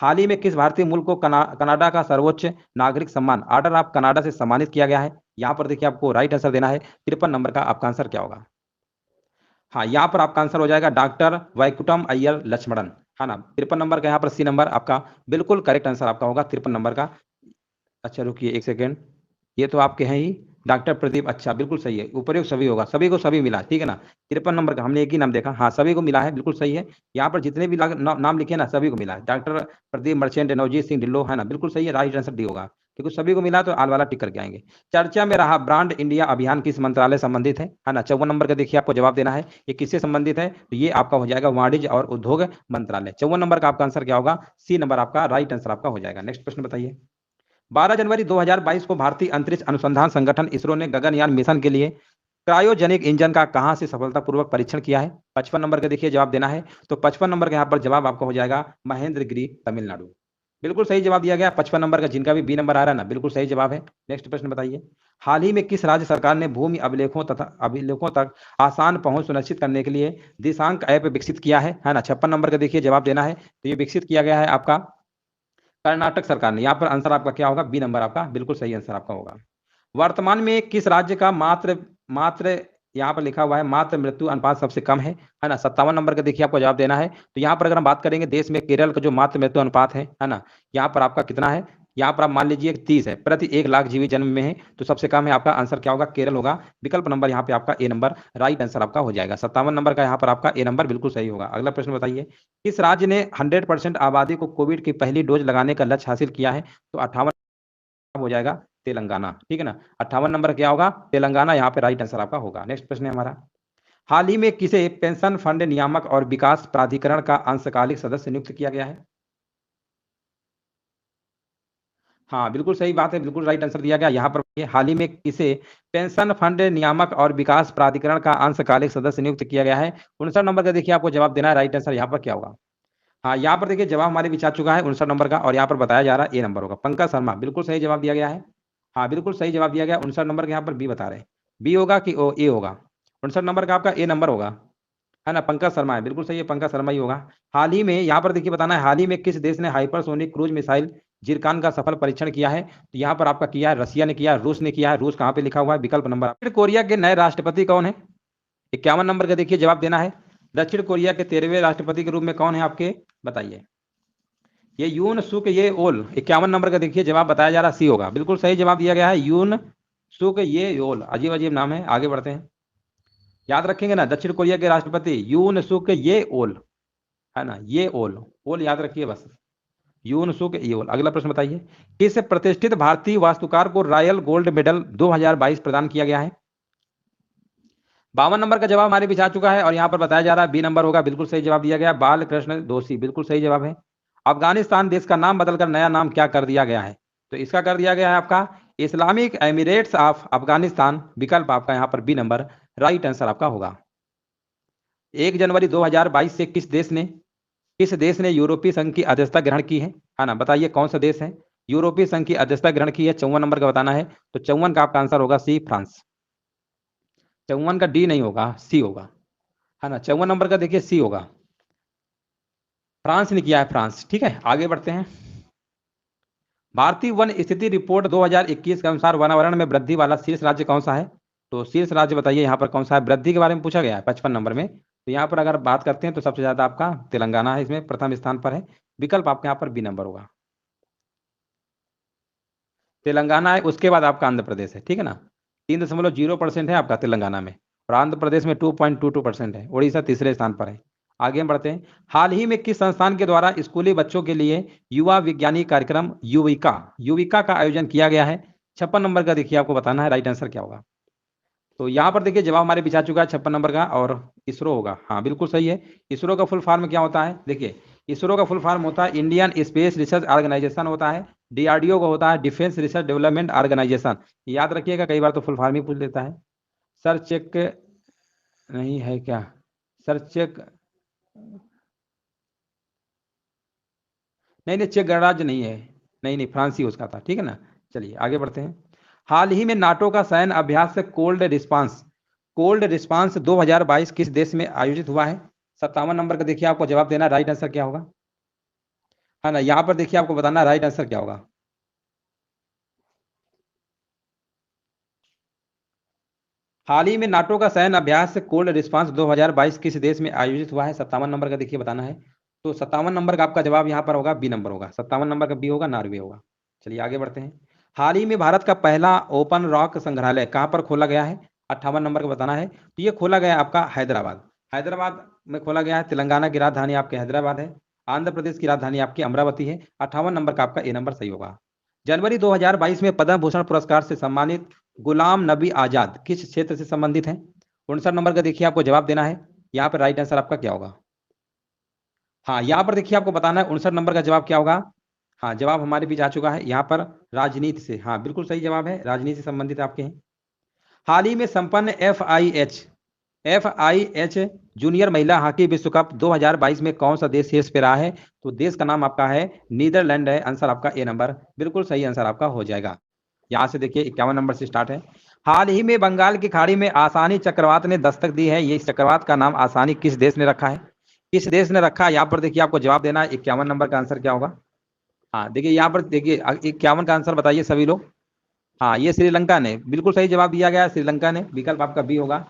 हाल ही में किस भारतीय मूल को कनाडा का सर्वोच्च नागरिक सम्मान ऑर्डर ऑफ कनाडा से सम्मानित किया गया है? यहाँ पर देखिए आपको राइट आंसर देना है। 53 नंबर का आपका आंसर क्या होगा? हाँ, यहाँ पर आपका आंसर हो जाएगा डॉक्टर वैकुंठम अय्यर लक्ष्मणन, है ना। 53 नंबर का यहाँ पर सी नंबर आपका बिल्कुल करेक्ट आंसर आपका होगा 53 नंबर का। अच्छा रुकिए एक सेकेंड, ये तो आपके हैं ही डॉक्टर प्रदीप। अच्छा बिल्कुल सही है, उपयुक्त सभी होगा, सभी को सभी मिला, ठीक है ना। 53 नंबर का हमने एक ही नाम देखा, हाँ सभी को मिला है, बिल्कुल सही है। यहाँ पर जितने भी नाम लिखे ना सभी को मिला है। डॉक्टर प्रदीप मर्चेंट, नवजीत सिंह ढिल्लो, है ना, बिल्कुल सही है, राइट आंसर डी होगा, क्योंकि सभी को मिला तो आल वाला टिक करके आएंगे। चर्चा में रहा ब्रांड इंडिया अभियान किस मंत्रालय संबंधित है ना। 54 नंबर का देखिए आपको जवाब देना है, ये किससे संबंधित है? तो ये आपका हो जाएगा वाणिज्य और उद्योग मंत्रालय। 54 नंबर का आपका आंसर क्या होगा? सी नंबर आपका राइट आंसर आपका हो जाएगा। नेक्स्ट प्रश्न बताइए। 12 जनवरी 2022 को भारतीय अंतरिक्ष अनुसंधान संगठन इसरो ने गगनयान मिशन के लिए क्रायोजेनिक इंजन का कहां से सफलतापूर्वक परीक्षण किया है? 55 नंबर का देखिए जवाब देना है। तो 55 नंबर का यहाँ पर जवाब आपका हो जाएगा महेंद्रगिरी, तमिलनाडु। बिल्कुल सही जवाब दिया गया 55 नंबर का, जिनका भी बी नंबर आ रहा है ना, बिल्कुल सही जवाब है। नेक्स्ट प्रश्न बताइए। हाल ही में किस राज्य सरकार ने भूमि अभिलेखों तक आसान पहुंच सुनिश्चित करने के लिए दिशांक ऐप विकसित किया है ना। 56 नंबर का देखिए जवाब देना है। तो ये विकसित किया गया है आपका कर्नाटक सरकार ने। यहाँ पर आंसर आपका क्या होगा? बी नंबर आपका बिल्कुल सही आंसर आपका होगा। वर्तमान में किस राज्य का मात्र मात्र यहाँ पर लिखा हुआ है मात्र मृत्यु अनुपात सबसे कम है ना। 57 नंबर का देखिए आपको जवाब देना है। तो यहाँ पर अगर हम बात करेंगे देश में, केरल का जो मात्र मृत्यु अनुपात है ना, यहाँ पर आपका कितना है? यहाँ पर आप मान लीजिए 30 है प्रति 1 लाख जीवित जन्म में है, तो सबसे कम है आपका आंसर क्या होगा? केरल होगा। विकल्प नंबर यहाँ पे आपका ए नंबर राइट आंसर आपका हो जाएगा। 57 नंबर का यहाँ पर आपका ए नंबर बिल्कुल सही होगा। अगला प्रश्न बताइए। किस राज्य ने 100% आबादी को कोविड की पहली डोज लगाने का लक्ष्य हासिल किया है? तो 58 हो जाएगा तेलंगाना, ठीक है ना। 58 नंबर क्या होगा? तेलंगाना, यहाँ पे राइट आंसर आपका होगा। नेक्स्ट प्रश्न है हमारा। हाल ही में किसे पेंशन फंड नियामक और विकास प्राधिकरण का अंशकालिक सदस्य नियुक्त किया गया है? हाँ बिल्कुल सही बात है, बिल्कुल राइट आंसर दिया गया। यहाँ पर हाल ही में किसे पेंशन फंड नियामक और विकास प्राधिकरण का अंशकालिक सदस्य नियुक्त किया गया है? 59 नंबर का देखिए आपको जवाब देना है। राइट आंसर यहाँ पर क्या होगा? हाँ, यहाँ पर देखिए जवाब हमारे बीच आ चुका है 59 नंबर का, और यहाँ पर बताया जा रहा है ए नंबर होगा। पंकज शर्मा, बिल्कुल सही जवाब दिया गया है। हाँ बिल्कुल सही जवाब दिया गया। 59 नंबर का यहाँ पर बी बता रहे हैं। बी होगा कि ओ ए होगा? 59 नंबर का आपका ए नंबर होगा, है ना। पंकज शर्मा है, बिल्कुल सही है, पंकज शर्मा ही होगा। हाल ही में यहाँ पर देखिए बताना है, हाल ही में किस देश ने हाइपरसोनिक क्रूज मिसाइल जिरकान का सफल परीक्षण किया है? तो यहाँ पर आपका किया है रसिया ने किया है, रूस ने किया है। रूस कहाँ पे लिखा हुआ है? विकल्प नंबर। दक्षिण कोरिया के नए राष्ट्रपति कौन है? 51 नंबर का देखिए जवाब देना है। दक्षिण कोरिया के 13वें राष्ट्रपति के रूप में कौन है आपके? बताइए। ये यून सुक ये ओल। 51 नंबर का देखिए जवाब बताया जा रहा सी होगा, बिल्कुल सही जवाब दिया गया है। यून सुक ये ओल, अजीब अजीब नाम है। आगे बढ़ते हैं, याद रखेंगे ना, दक्षिण कोरिया के राष्ट्रपति यून सुक ये ओल, है ना, ये ओल ओल याद रखिए बस, यून सुक ये ओल। अगला प्रश्न बताइए। किस प्रतिष्ठित भारतीय वास्तुकार को रॉयल गोल्ड मेडल 2022 प्रदान किया गया है? 52 नंबर का जवाब हमारे बीच आ चुका है, और यहाँ पर बताया जा रहा है बी नंबर होगा, बिल्कुल सही जवाब दिया गया। बाल कृष्ण दोषी, बिल्कुल सही जवाब है। अफगानिस्तान देश का नाम बदलकर नया नाम क्या कर दिया गया है? तो इसका कर दिया गया है आपका इस्लामिक एमिरेट्स ऑफ अफगानिस्तान। विकल्प आपका यहाँ पर बी नंबर राइट आंसर आपका होगा। 1 जनवरी 2022 से किस देश ने यूरोपीय संघ की अध्यक्षता ग्रहण की है ना। बताइए कौन सा देश है यूरोपीय संघ की अध्यक्षता ग्रहण की है? 54 नंबर का बताना है। तो 54 का आपका आंसर होगा सी, फ्रांस। 54 का डी नहीं होगा, सी होगा, है ना। 54 नंबर का देखिए सी होगा, फ्रांस ने किया है, फ्रांस। ठीक है, आगे बढ़ते हैं। भारतीय वन स्थिति रिपोर्ट 2021 के अनुसार वातावरण में वृद्धि वाला शीर्ष राज्य कौन सा है? तो शीर्ष राज्य बताइए यहाँ पर कौन सा है? वृद्धि के बारे में पूछा गया है 55 नंबर में। तो यहाँ पर अगर बात करते हैं तो सबसे ज्यादा आपका तेलंगाना है, इसमें प्रथम स्थान पर है। विकल्प आपके यहाँ पर बी नंबर होगा, तेलंगाना है, उसके बाद आपका आंध्र प्रदेश है, ठीक है ना। 3.0% है आपका तेलंगाना में, और आंध्र प्रदेश में 2.22% है। उड़ीसा तीसरे स्थान पर है। आगे हम बढ़ते हैं। हाल ही में किस संस्थान के द्वारा स्कूली बच्चों के लिए युवा विज्ञानी कार्यक्रम युविका युविका का आयोजन किया गया है? 56 नंबर का देखिए आपको बताना है, राइट आंसर क्या होगा? तो यहाँ पर देखिए जवाब हमारे बिछा चुका है 56 नंबर का, और इसरो होगा। हाँ बिल्कुल सही है। इसरो का फुल फॉर्म क्या होता है? देखिए इसरो का फुल फॉर्म होता है इंडियन स्पेस रिसर्च ऑर्गेनाइजेशन होता है, DRDO का होता है डिफेंस रिसर्च डेवलपमेंट ऑर्गेनाइजेशन। याद रखिएगा, कई बार तो फुल फॉर्म ही पूछ लेता है। सर चेक नहीं है क्या? सर चेक नहीं नहीं, चेक गणराज्य नहीं है। नहीं नहीं, फ्रांस ही उसका था, ठीक है ना। चलिए आगे बढ़ते हैं। हाल ही में नाटो का सैन्य अभ्यास से कोल्ड रिस्पांस 2022 किस देश में आयोजित हुआ है? 57 नंबर का देखिए, आपको जवाब देना, राइट आंसर क्या होगा, है ना। यहाँ पर देखिए आपको बताना राइट आंसर क्या होगा। हाल ही में नाटो का सैन्य अभ्यास कोल्ड रिस्पांस 2022 किस देश में आयोजित हुआ है? 57 नंबर का देखिए बताना है। तो 57 नंबर का आपका जवाब यहाँ पर होगा बी नंबर होगा, 57 नंबर का बी होगा, नॉर्वे होगा। चलिए आगे बढ़ते हैं। हाल ही में भारत का पहला ओपन रॉक संग्रहालय कहाँ पर खोला गया है? 58 नंबर का बताना है। तो ये खोला गया आपका हैदराबाद, हैदराबाद में खोला गया है। तेलंगाना की राजधानी आपके हैदराबाद है। आंध्र प्रदेश की राजधानी आपकी अमरावती है। 58 नंबर का आपका ए नंबर सही होगा। जनवरी 2022 में पद्म भूषण पुरस्कार से सम्मानित गुलाम नबी आजाद किस क्षेत्र से संबंधित हैं? 59 नंबर का देखिए आपको जवाब देना है। यहाँ पर राइट आंसर आपका क्या होगा? हाँ, यहाँ पर देखिए आपको बताना है 59 नंबर का जवाब क्या होगा। हाँ, जवाब हमारे बीच आ चुका है यहाँ पर, राजनीति से। हाँ बिल्कुल सही जवाब है, राजनीति से संबंधित आपके हैं। हाल ही में संपन्न एफ आई एच जूनियर महिला हॉकी विश्व कप 2022 में कौन सा देश शीर्ष पे रहा है? तो देश का नाम आपका है नीदरलैंड है। आंसर आपका ए नंबर बिल्कुल सही आंसर आपका हो जाएगा। यहाँ से देखिए 51 नंबर से स्टार्ट है। हाल ही में बंगाल की खाड़ी में आसानी चक्रवात ने दस्तक दी है। ये चक्रवात का नाम आसानी किस देश ने रखा है? किस देश ने रखा है? यहाँ पर देखिए आपको जवाब देना है। 51 नंबर का आंसर क्या होगा? हाँ देखिए यहाँ पर देखिए 51 का आंसर बताइए सभी लोग। हाँ, ये श्रीलंका ने, बिल्कुल सही जवाब दिया गया है, श्रीलंका ने, विकल्प आपका बी होगा।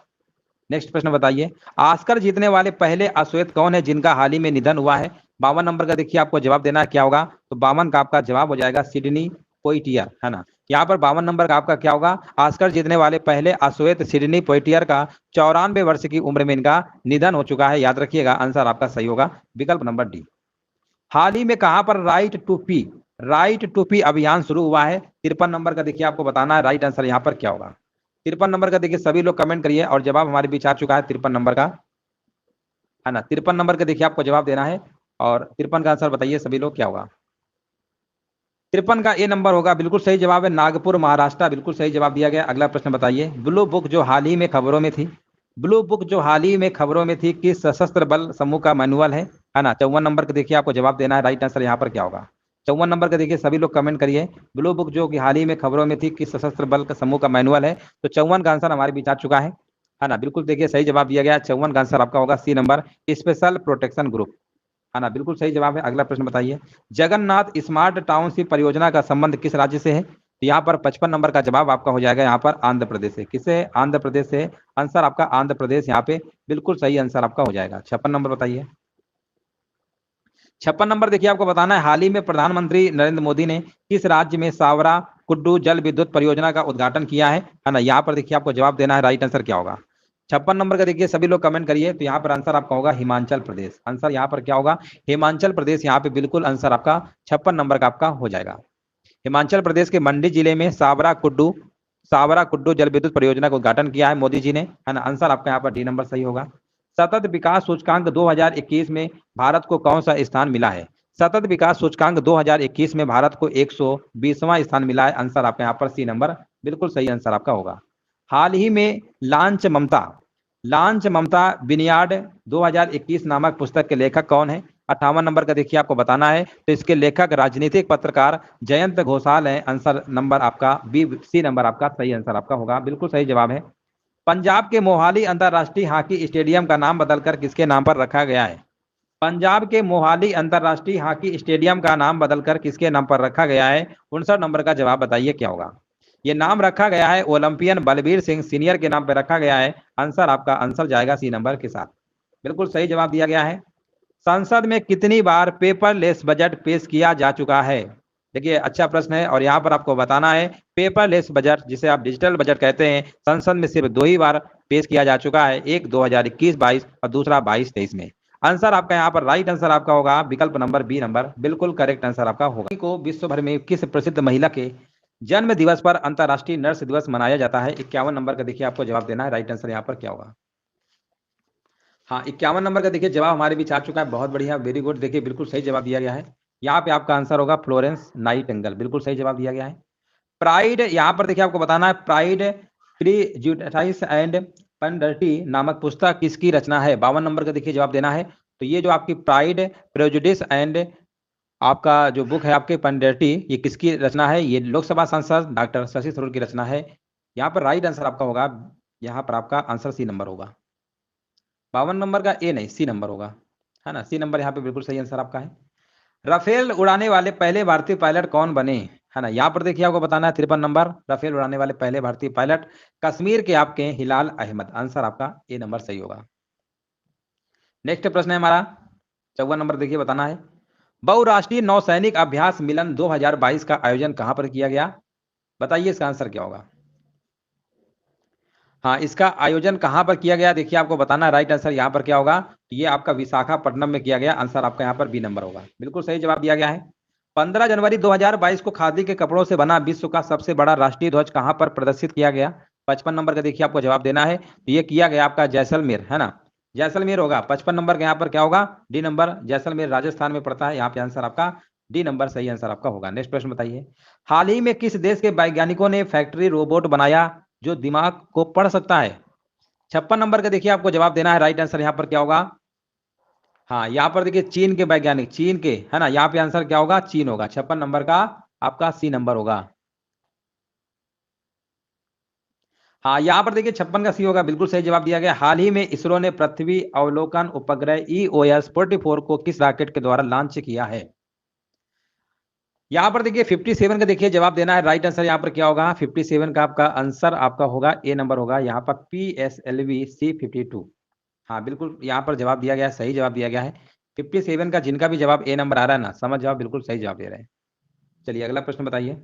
नेक्स्ट प्रश्न बताइए। ऑस्कर जीतने वाले पहले अश्वेत कौन है जिनका हाल ही में निधन हुआ है? 52 नंबर का देखिए आपको जवाब देना है, क्या होगा? तो 52 का आपका जवाब हो जाएगा सिडनी पोइटियर, है ना। यहाँ पर 52 नंबर का आपका क्या होगा? ऑस्कर जीतने वाले पहले अश्वेत सिडनी पोइटियर का 94 वर्ष की उम्र में इनका निधन हो चुका है। याद रखिएगा, आंसर आपका सही होगा, विकल्प नंबर डी। हाल ही में कहां पर राइट टू पी अभियान शुरू हुआ है? 53 नंबर का देखिए आपको बताना है, राइट आंसर यहाँ पर क्या होगा। 53 नंबर का देखिए सभी लोग कमेंट करिए, और जवाब हमारे बीच आ चुका है 53 नंबर का, है ना। 53 नंबर का देखिए आपको जवाब देना है, और 53 का आंसर बताइए सभी लोग, क्या होगा? 53 का ए नंबर होगा, बिल्कुल सही जवाब है, नागपुर महाराष्ट्र, बिल्कुल सही जवाब दिया गया। अगला प्रश्न बताइए। ब्लू बुक जो हाल ही में खबरों में थी, ब्लू बुक जो हाल ही में खबरों में थी किस सशस्त्र बल समूह का मैनुअल है ना। 54 नंबर का देखिए आपको जवाब देना है, राइट आंसर यहाँ पर क्या होगा? 54 नंबर का देखिए सभी लोग कमेंट करिए। ब्लू बुक जो कि हाल ही में खबरों में थी किस सशस्त्र बल का समूह का मैनुअल है? तो 54 का आंसर हमारे बीच आ चुका है ना। बिल्कुल देखिए सही जवाब दिया गया। 54 का आंसर आपका होगा C number, special protection group, है ना, बिल्कुल सही जवाब है। अगला प्रश्न बताइए। जगन्नाथ स्मार्ट टाउनशिप परियोजना का संबंध किस राज्य से है? तो यहाँ पर 55 नंबर का जवाब आपका हो जाएगा यहाँ पर आंध्र प्रदेश से। किसे? आंध्र प्रदेश से। आंसर आपका आंध्र प्रदेश यहाँ पे बिल्कुल सही आंसर आपका हो जाएगा। 56 नंबर बताइए। 56 नंबर देखिए आपको बताना है। हाल ही में प्रधानमंत्री नरेंद्र मोदी ने किस राज्य में सावरा कुड्डू जल विद्युत परियोजना का उद्घाटन किया है ना। यहाँ पर देखिए आपको जवाब देना है, राइट आंसर क्या होगा? 56 नंबर का देखिए सभी लोग कमेंट करिए। तो यहाँ पर आंसर आपका होगा हिमाचल प्रदेश। आंसर यहाँ पर क्या होगा? हिमाचल प्रदेश। यहाँ पे बिल्कुल आंसर आपका 56 नंबर का आपका हो जाएगा। हिमाचल प्रदेश के मंडी जिले में सावरा कुड्डू जल विद्युत परियोजना का उद्घाटन किया है मोदी जी ने, है ना। आंसर आपका यहाँ पर डी नंबर सही होगा। सतत विकास सूचकांक 2021 में भारत को कौन सा स्थान मिला है? सतत विकास सूचकांक 2021 में भारत को 120वां स्थान मिला है। आंसर आपका यहाँ पर सी नंबर बिल्कुल सही आंसर आपका होगा। हाल ही में लांच ममता बिनियाड 2021 नामक पुस्तक के लेखक कौन है? 58 नंबर का देखिए आपको बताना है। तो इसके लेखक राजनीतिक पत्रकार जयंत घोषाल है। आंसर नंबर आपका बी सी नंबर आपका सही आंसर आपका होगा, बिल्कुल सही जवाब है। पंजाब के मोहाली अंतरराष्ट्रीय हॉकी स्टेडियम का नाम बदलकर किसके नाम पर रखा गया है? पंजाब के मोहाली अंतरराष्ट्रीय हॉकी स्टेडियम का नाम बदलकर किसके नाम पर रखा गया है? 59 नंबर का जवाब बताइए क्या होगा? ये नाम रखा गया है ओलंपियन बलबीर सिंह सीनियर के नाम पर रखा गया है। आंसर आपका आंसर जाएगा सी नंबर के साथ, बिल्कुल सही जवाब दिया गया है। संसद में कितनी बार पेपरलेस बजट पेश किया जा चुका है? देखिए अच्छा प्रश्न है, और यहाँ पर आपको बताना है पेपरलेस बजट जिसे आप डिजिटल बजट कहते हैं, संसद में सिर्फ 2 ही बार पेश किया जा चुका है, एक 2021-22 और दूसरा 22-23 में। आंसर आपका यहाँ पर राइट आंसर आपका होगा विकल्प नंबर बी नंबर, बिल्कुल करेक्ट आंसर आपका होगा। को विश्व भर में किस प्रसिद्ध महिला के जन्म दिवस पर अंतर्राष्ट्रीय नर्स दिवस मनाया जाता है? 51 नंबर का देखिए आपको जवाब देना है, राइट आंसर यहाँ पर क्या होगा? हाँ, 51 नंबर का देखिए जवाब हमारे बीच आ चुका है। बहुत बढ़िया, वेरी गुड, देखिए बिल्कुल सही जवाब दिया गया है। यहाँ पे आपका आंसर होगा फ्लोरेंस नाइटिंगेल, बिल्कुल सही जवाब दिया गया है। प्राइड, यहाँ पर देखिए आपको बताना है, प्राइड प्रीजुडिस एंड पेनल्टी नामक पुस्तक किसकी रचना है? 52 नंबर का देखिए जवाब देना है। तो ये जो आपकी प्राइड प्रेजुडिस एंड आपका जो बुक है आपके पेनल्टी, ये किसकी रचना है? ये लोकसभा सांसद डॉक्टर शशि थरूर की रचना है। यहाँ पर राइट आंसर आपका होगा, यहाँ पर आपका आंसर सी नंबर होगा। 52 नंबर का ए नहीं, सी नंबर होगा, है ना, सी नंबर यहाँ पे बिल्कुल सही आंसर आपका है। राफेल उड़ाने वाले पहले भारतीय पायलट कौन बने? है ना, यहाँ पर देखिए आपको बताना है 53 नंबर, राफेल उड़ाने वाले पहले भारतीय पायलट कश्मीर के आपके हिलाल अहमद, आंसर आपका ए नंबर सही होगा। नेक्स्ट प्रश्न है हमारा 54 नंबर, देखिए बताना है, बहुराष्ट्रीय नौसैनिक अभ्यास मिलन 2022 का आयोजन कहां पर किया गया? बताइए इसका आंसर क्या होगा। हाँ, इसका आयोजन कहां पर किया गया, देखिए आपको बताना, राइट आंसर यहाँ पर क्या होगा, ये आपका विशाखापट्टनम में किया गया, आंसर आपका यहाँ पर बी नंबर होगा, बिल्कुल सही जवाब दिया गया है। 15 जनवरी 2022 को खादी के कपड़ों से बना विश्व का सबसे बड़ा राष्ट्रीय ध्वज कहां पर प्रदर्शित किया गया? 55 नंबर का देखिए आपको जवाब देना है। तो ये किया गया आपका जैसलमेर, है ना, जैसलमेर होगा। 55 नंबर का यहाँ पर क्या होगा? डी नंबर, जैसलमेर राजस्थान में पड़ता है, यहाँ पे आंसर आपका डी नंबर सही आंसर आपका होगा। नेक्स्ट प्रश्न बताइए, हाल ही में किस देश के वैज्ञानिकों ने फैक्ट्री रोबोट बनाया जो दिमाग को पढ़ सकता है? 56 नंबर का देखिए आपको जवाब देना है, राइट आंसर यहाँ पर क्या होगा? हाँ, यहाँ पर देखिए चीन के वैज्ञानिक, चीन के, है ना, यहाँ पे आंसर क्या होगा? चीन होगा। 56 नंबर का आपका सी नंबर होगा। हाँ, यहाँ पर देखिए 56 का सी होगा, बिल्कुल सही जवाब दिया गया। हाल ही में इसरो ने पृथ्वी अवलोकन उपग्रह EOS-44 को किस रॉकेट के द्वारा लॉन्च किया है? यहाँ पर देखिए 57 का देखिए जवाब देना है, राइट आंसर यहाँ पर क्या होगा? 57 का आपका आंसर आपका होगा ए नंबर होगा, यहाँ पर PSLV C52। हाँ, बिल्कुल यहाँ पर जवाब दिया गया है, सही जवाब दिया गया है। 57 का जिनका भी जवाब ए नंबर आ रहा है ना, समझ जाओ बिल्कुल सही जवाब दे रहे हैं। चलिए अगला प्रश्न बताइए,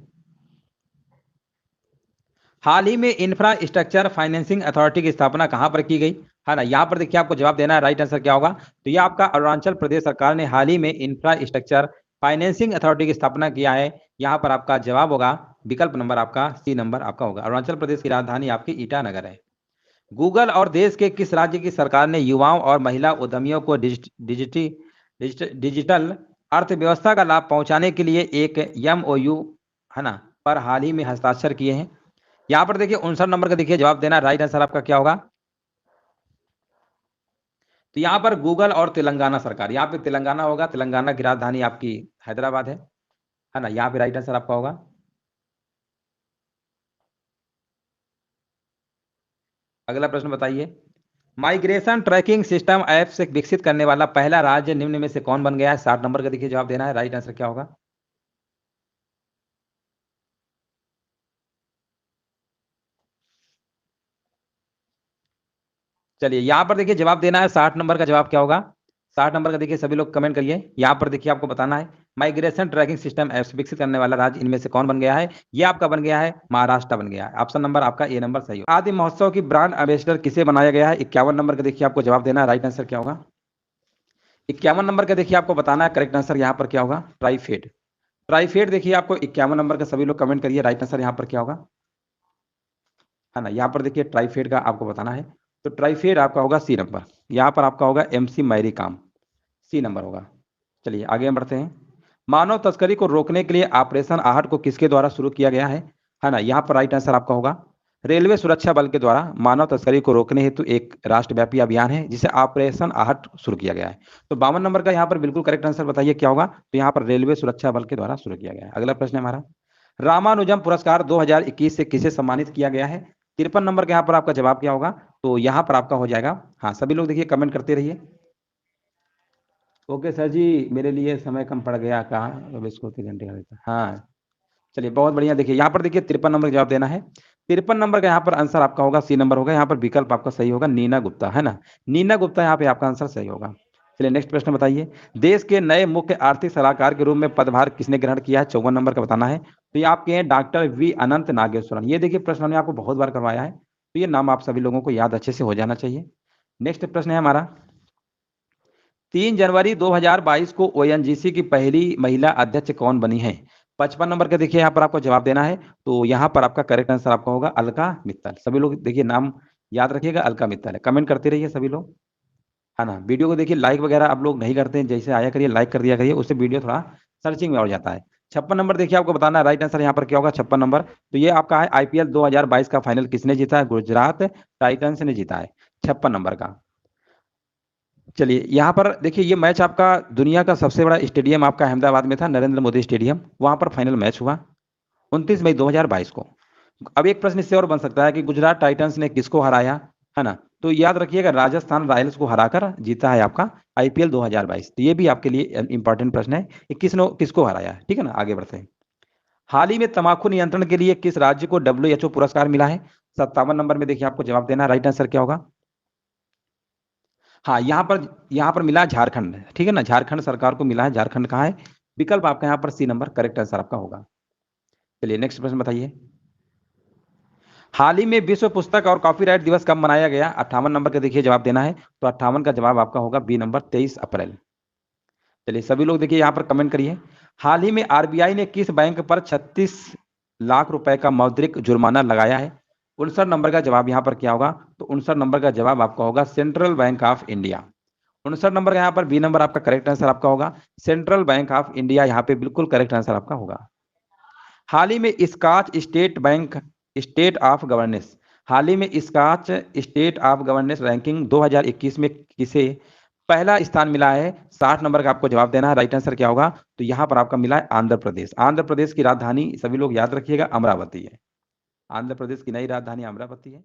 हाल ही में इंफ्रास्ट्रक्चर फाइनेंसिंग अथॉरिटी की स्थापना कहां पर की गई? है ना, यहाँ पर देखिए आपको जवाब देना है, राइट आंसर क्या होगा? तो ये आपका अरुणाचल प्रदेश सरकार ने हाल ही में इंफ्रास्ट्रक्चर फाइनेंसिंग अथॉरिटी की स्थापना किया है। यहाँ पर आपका जवाब होगा विकल्प नंबर आपका सी नंबर आपका होगा। अरुणाचल प्रदेश की राजधानी आपकी ईटानगर है। गूगल और देश के किस राज्य की सरकार ने युवाओं और महिला उद्यमियों को डिजिटल अर्थव्यवस्था का लाभ पहुंचाने के लिए एक MOU, है ना, पर हाल ही में हस्ताक्षर किए हैं? यहाँ पर देखिए 59 नंबर का देखिए जवाब देना, राइट आंसर आपका क्या होगा? तो यहाँ पर गूगल और तेलंगाना सरकार, यहाँ पे तेलंगाना होगा, तेलंगाना की राजधानी आपकी हैदराबाद है ना, यहाँ पे राइट आंसर आपका होगा। अगला प्रश्न बताइए, माइग्रेशन ट्रैकिंग सिस्टम ऐप से विकसित करने वाला पहला राज्य निम्न में से कौन बन गया है? 60 नंबर का देखिए जवाब देना है, राइट आंसर क्या होगा? चलिए यहाँ पर देखिए जवाब देना है, 60 नंबर का जवाब क्या होगा? 60 नंबर का देखिए सभी लोग कमेंट करिए। यहाँ पर देखिए आपको बताना है, माइग्रेशन ट्रैकिंग सिस्टम ऐप्स विकसित करने वाला राज्य इनमें से कौन बन गया है? ये आपका बन गया है महाराष्ट्र बन गया है। ऑप्शन नंबर आपका ए नंबर सही हो। आदि महोत्सव की ब्रांड एम्बेसडर किसे बनाया गया है? 51 नंबर का देखिए आपको जवाब देना है, राइट आंसर क्या होगा? 51 नंबर का देखिए आपको बताना है, करेक्ट आंसर यहाँ पर क्या होगा? ट्राइफेड। ट्राइफेड देखिए आपको 51 नंबर का सभी लोग कमेंट करिए, राइट आंसर यहाँ पर क्या होगा? है ना, यहाँ पर देखिए ट्राइफेड का आपको बताना है, तो ट्राइफेड आपका होगा सी नंबर। यहाँ पर आपका होगा MC मैरी काम, सी नंबर होगा। चलिए आगे हम बढ़ते हैं, मानव तस्करी को रोकने के लिए ऑपरेशन आहट को किसके द्वारा शुरू किया गया है ना, यहाँ पर राइट आंसर आपका होगा रेलवे सुरक्षा बल के द्वारा मानव तस्करी को रोकने हेतु एक राष्ट्रव्यापी अभियान है जिसे ऑपरेशन आहट शुरू किया गया है। तो 52 नंबर का यहाँ पर बिल्कुल करेक्ट आंसर बताइए क्या होगा? तो यहाँ पर रेलवे सुरक्षा बल के द्वारा शुरू किया गया है। अगला प्रश्न है हमारा, रामानुजम पुरस्कार 2021 से किसे सम्मानित किया गया है? 53 नंबर का यहाँ पर आपका जवाब क्या होगा? तो यहाँ पर आपका हो जाएगा, हाँ सभी लोग देखिए कमेंट करते रहिए। ओके सर जी, मेरे लिए समय कम पड़ गया, कहा अब इसको 3 घंटे का देता, हाँ चलिए बहुत बढ़िया। देखिए यहाँ पर देखिए 53 नंबर का जवाब देना है, 53 नंबर का यहाँ पर आंसर आपका होगा सी नंबर होगा। यहाँ पर विकल्प आपका सही होगा नीना गुप्ता, है ना, नीना गुप्ता यहाँ पे आपका आंसर सही होगा। चलिए नेक्स्ट प्रश्न बताइए, देश के नए मुख्य आर्थिक सलाहकार के रूप में पदभार किसने ग्रहण किया है? 54 नंबर का बताना है। तो ये आपके हैं डॉक्टर V अनंत नागेश्वरन। ये देखिए प्रश्न हमने आपको बहुत बार करवाया है, तो ये नाम आप सभी लोगों को याद अच्छे से हो जाना चाहिए। नेक्स्ट प्रश्न है हमारा, 3 जनवरी 2022 को ONGC की पहली महिला अध्यक्ष कौन बनी है? 55 नंबर का देखिए यहाँ पर आपको जवाब देना है, तो यहाँ पर आपका करेक्ट आंसर आपका होगा अलका मित्तल। सभी लोग देखिए नाम याद रखिएगा, अलका मित्तल है। कमेंट करते रहिए सभी लोग, है ना। वीडियो को देखिए लाइक वगैरह आप लोग नहीं करते हैं, जैसे आया करिए लाइक कर दिया करिए, उससे वीडियो थोड़ा सर्चिंग में और जाता है। 56 नंबर देखिए आपको बताना है राइट आंसर यहाँ पर क्या होगा 56 नंबर। तो ये आपका है आईपीएल 2022 का फाइनल किसने जीता है? गुजरात टाइटंस ने जीता है 56 नंबर का। चलिए यहाँ पर देखिए ये मैच आपका दुनिया का सबसे बड़ा स्टेडियम आपका अहमदाबाद में था, नरेंद्र मोदी स्टेडियम, वहां पर फाइनल मैच हुआ 29 मई 2022 को। अब एक प्रश्न इससे और बन सकता है कि गुजरात टाइटंस ने किसको हराया, है ना? तो याद रखिएगा राजस्थान रॉयल्स को हराकर जीता है आपका आईपीएल 2022। तो ये भी आपके लिए इंपॉर्टेंट प्रश्न है कि किसको हराया है। ठीक है ना, आगे बढ़ते हैं। हाल ही में तंबाकू नियंत्रण के लिए किस राज्य को डब्ल्यूएचओ पुरस्कार मिला है? 57 नंबर में देखिए आपको जवाब देना है, राइट आंसर क्या होगा? हाँ, यहाँ पर मिला है झारखंड। ठीक है ना, झारखंड सरकार को मिला है। झारखंड कहाँ है? विकल्प आपका यहाँ पर सी नंबर करेक्ट आंसर आपका होगा। चलिए नेक्स्ट प्रश्न बताइए। हाल ही में विश्व पुस्तक और कॉपीराइट दिवस कब मनाया गया? 58 नंबर का देखिए जवाब देना है। तो 58 का जवाब आपका होगा बी नंबर 23 अप्रैल। चलिए सभी लोग देखिए यहाँ पर कमेंट करिए। हाल ही में आरबीआई ने किस बैंक पर 36 लाख रुपए का मौद्रिक जुर्माना लगाया है? 59 नंबर का जवाब यहाँ पर क्या होगा? तो 59 नंबर का जवाब आपका होगा central bank of India. 59 number का यहाँ पर बी नंबर आपका करेक्ट आंसर आपका होगा, सेंट्रल बैंक ऑफ इंडिया यहाँ पे बिल्कुल करेक्ट आंसर आपका होगा। हाल ही में Skoch state bank state of governance हाल ही में Skoch state of governance ranking 2021 में किसे पहला स्थान मिला है? 60 नंबर का आपको जवाब देना है, राइट आंसर क्या होगा? तो यहाँ पर आपका मिला है आंध्र प्रदेश। आंध्र प्रदेश की राजधानी सभी लोग याद रखिएगा अमरावती है। आंध्र प्रदेश की नई राजधानी अमरावती है।